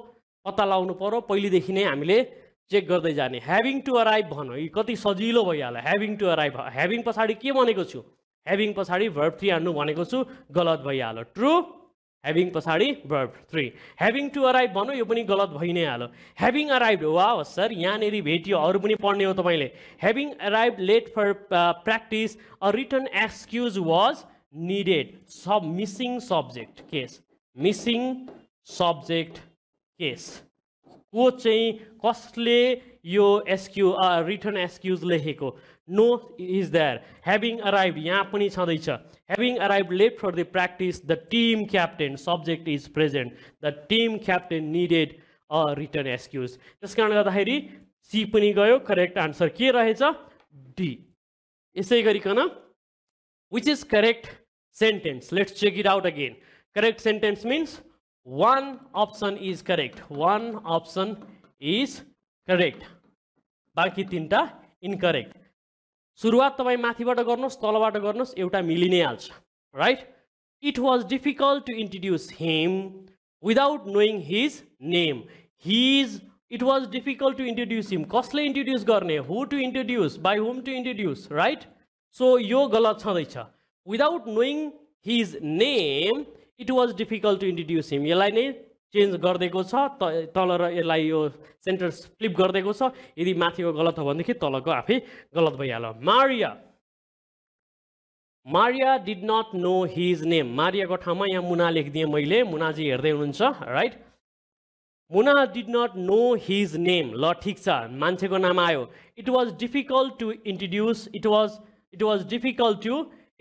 पत्ता लगाउनु पर्यो. पहिलेदेखि नै हामीले चेक गर्दै जाने. having to arrive भन्नु यो कति सजिलो भइहाल्यो. having to arrive having पछाडी के भनेको छु having पछाडी verb 3 हाल्नु भनेको छु गलत भइहाल्यो. true having पछाडी verb 3 having to arrive भन्नु यो पनि गलत भइ नै हाल्यो. having arrived वाह सर यहाँनेरि भेटियो अरु पनि पढ्ने हो तपाईले. having arrived late for practice a written excuse was needed. missing subject case को चाहिँ कसले यो written excuse लेखेको no is there. having arrived यहाँ पनि छँदैछ. having arrived late for the practice the team captain subject is present. the team captain needed a written excuse. त्यसकारण गर्दाखेरि सी पनि गयो. करेक्ट आन्सर के रहेछ डी. यसै गरिकन which is correct sentence. let's check it out again. correct sentence means one option is correct. बाँकी तीनटा incorrect. सुरुवात तपाई माथिबाट गर्नुस् तलबाट गर्नुस् एउटा मिलि नै हाल्छ right. it was difficult to introduce him without knowing his name. it was difficult to introduce him. कसले introduce गर्ने who to introduce by whom to introduce right. so यो गलत छँदैछ. without knowing his name it was difficult to introduce him. यसलाई नै change गर्दैको छ तल र यसलाई यो सेन्टेन्स फ्लिप गर्दैको छ. यदि माथिको गलत हो भनेदेखि तलको आफै गलत भइहाल्यो. Maria did not know his name. मारियाको ठाउँमा यहाँ मुना लेखिदिएँ मैले. मुनाजी हेर्दै हुनुहुन्छ right. Muna did not know his name. ल ठिक छ मान्छेको नाम आयो. It was difficult to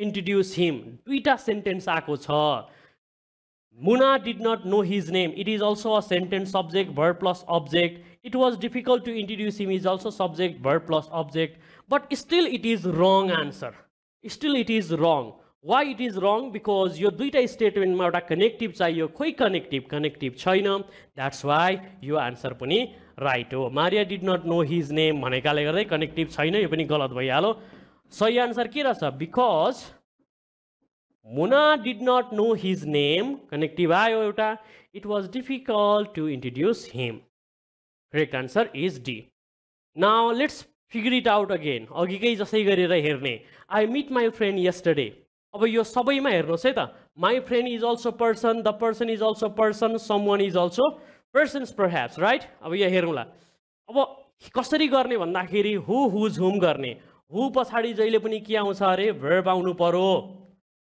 introduce him. दुईटा सेन्टेन्स आएको छ. Muna did not know his name. It is also a sentence subject verb plus object. It was difficult to introduce him is also subject verb plus object. But still it is wrong answer. Still it is wrong. Why it is wrong? Because यो दुईटा statement मा एउटा connective चाहियो. खोइ connective छैन. That's why यो answer पनि right हो. Maria did not know his name भनेकाले गर्दै connective छैन. यो पनि गलत भइहाल्यो. सही answer के रहेछ? Because Muna did not know his name. Connective आयो एउटा. It was difficult to introduce him. Correct answer is D. Now let's figure it out again. अघिकै जसै गरेर हेर्ने. I meet my friend yesterday. अब यो सबैमा हेर्नुहोस् है त. My friend is also person. The person is also person. Someone is also persons perhaps, right? अब यहाँ हेरौँला. अब कसरी गर्ने भन्दाखेरि who, whose, whom गर्ने. Who पछाडि जहिले पनि के आउँछ अरे verb आउनु पर्यो.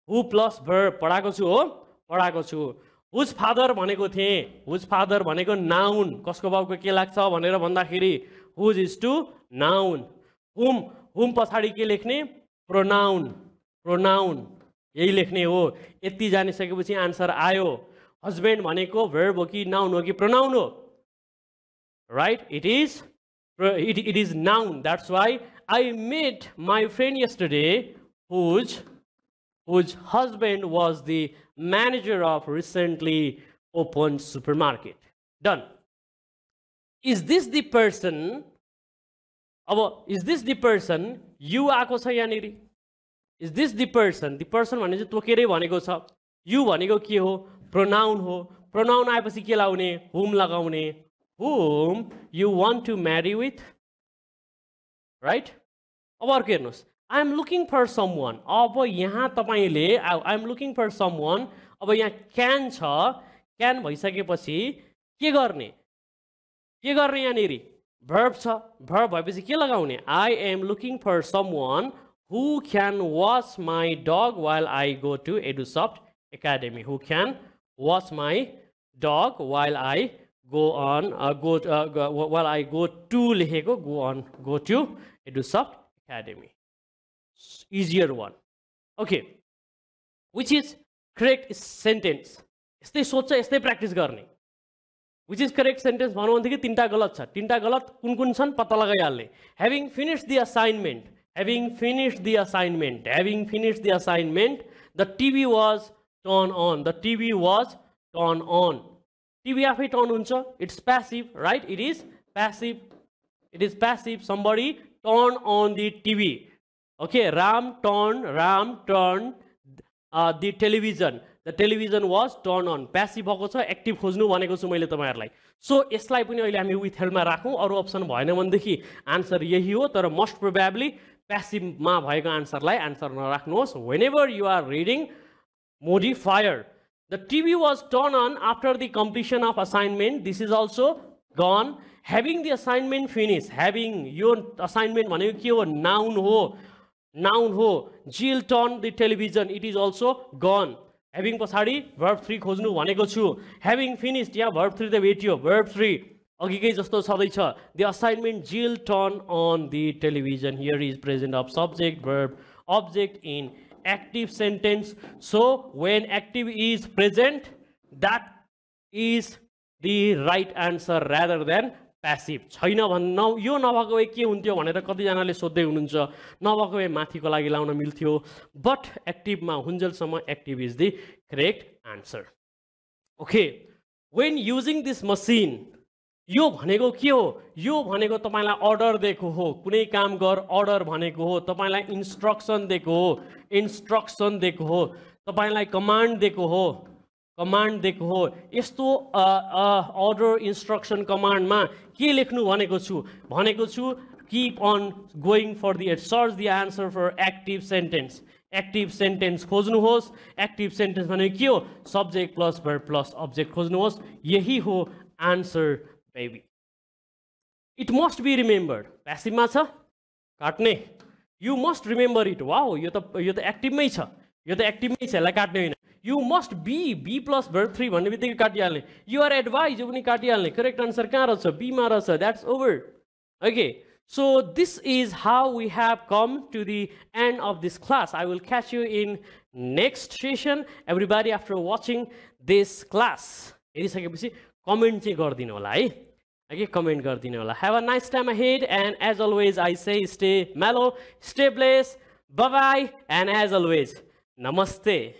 Who plus verb पढाएको छु हो पढाएको छु. Whose father भनेको थिए. Whose father भनेको noun. कसको बाउको के लाग्छ भनेर भन्दाखेरि whose is to noun. Whom पछाडि के लेख्ने pronoun. यही लेख्ने हो. यति जानिसकेपछि आन्सर आयो. Husband भनेको verb हो कि noun हो कि pronoun हो right? It is noun. That's why I met my friend yesterday whose husband was the manager of recently opened supermarket. Done. Is this the person? Is this the person you आएको छ यहाँनिर? Is this the person? The person भने चाहिँ तोकेरै भनेको छ. You भनेको के हो? Pronoun हो. Pronoun आएपछि के लाउने? Whom लगाउने? Whom you want to marry with? Right? अब अर्को हेर्नुस्. I am looking for someone. अब यहाँ तपाईले I am looking for someone. अब यहाँ can छ. Can भइसकेपछि के गर्ने? के गर्ने यहाँनिर? Verb छ. Verb भएपछि के लगाउने? I am looking for someone who can watch my dog while I go to Edusoft Academy. Who can watch my dog while I go to Edusoft Academy. Easier one. Okay. Which is correct sentence? यस्तै सोच्छ यस्तै practice गर्ने. Which is correct sentence? भनौँ भनेदेखि तीनटा गलत छ. तीनटा गलत कुन छन् पत्ता लगाइहाल्ने. Having finished the assignment, the TV was turned on. The TV was turned on. TV आफै turn हुन्छ. It's passive, right? It is passive. Somebody turned on the TV. Okay, Ram turned the television. The television was turned on. Passive भएको छ. Active खोज्नु भनेको छु मैले तपाईहरुलाई. So यसलाई पनि अहिले हामी withheld मा राखौं. अरु अप्सन भएन भनेदेखि आन्सर यही हो. तर most probably passive मा भएको आन्सरलाई answer नराख्नुहोस्. Whenever you are reading modifier, the TV was turned on after the completion of assignment. This is also gone. Having the assignment finished. Having your assignment भनेको के हो? Noun हो. Jill turned the television. It is also gone. Having पछाडी verb 3 खोज्नु भनेको छु. Having finished, yeah, verb 3 त भेटियो. Verb 3 अघिकै जस्तो छँदै छ. The assignment Jill turned on the television. Here is present of subject, verb, object in active sentence. So when active is present, that is the right answer rather than passive. छैन भन्न यो नभएको भए के हुन्थ्यो भनेर कतिजनाले सोध्दै हुनुहुन्छ. नभएको भए माथिको लागि लाउन मिल्थ्यो. But active मा हुन्जेलसम्म active is the correct answer. Okay. When using this machine, यो भनेको के हो? यो भनेको तपाईलाई अर्डर दिएको हो. कुनै काम गर अर्डर भनेको हो. तपाईलाई इन्स्ट्रक्सन दिएको हो. तपाईलाई कमान्ड दिएको हो. यस्तो अर्डर इन्स्ट्रक्सन कमान्डमा के लेख्नु भनेको छु keep on going for the search the answer for active sentence. Active sentence खोज्नुहोस्. Active sentence भनेको के हो? Subject plus verb plus object खोज्नुहोस्. यही हो answer baby. It must be remembered. Passive मा छ काट्ने. You must remember it. Wow, यो त active मै छ. यसलाई काट्ने हैन. You must be plus verb 3 भन्ने बित्तिकै काटिहाल्ने. You are advised यो पनि काटिहाल्ने. Correct answer कहाँ रहेछ? B मा रहेछ. That's over. Okay. So this is how we have come to the end of this class. I will catch you in next session. Everybody, after watching this class, हेरिसकेपछि comment चाहिँ गर्दिनु होला है. Okay, comment गर्दिनु होला. Have a nice time ahead, and as always I say stay mellow, stay blessed. Bye bye, and as always, namaste.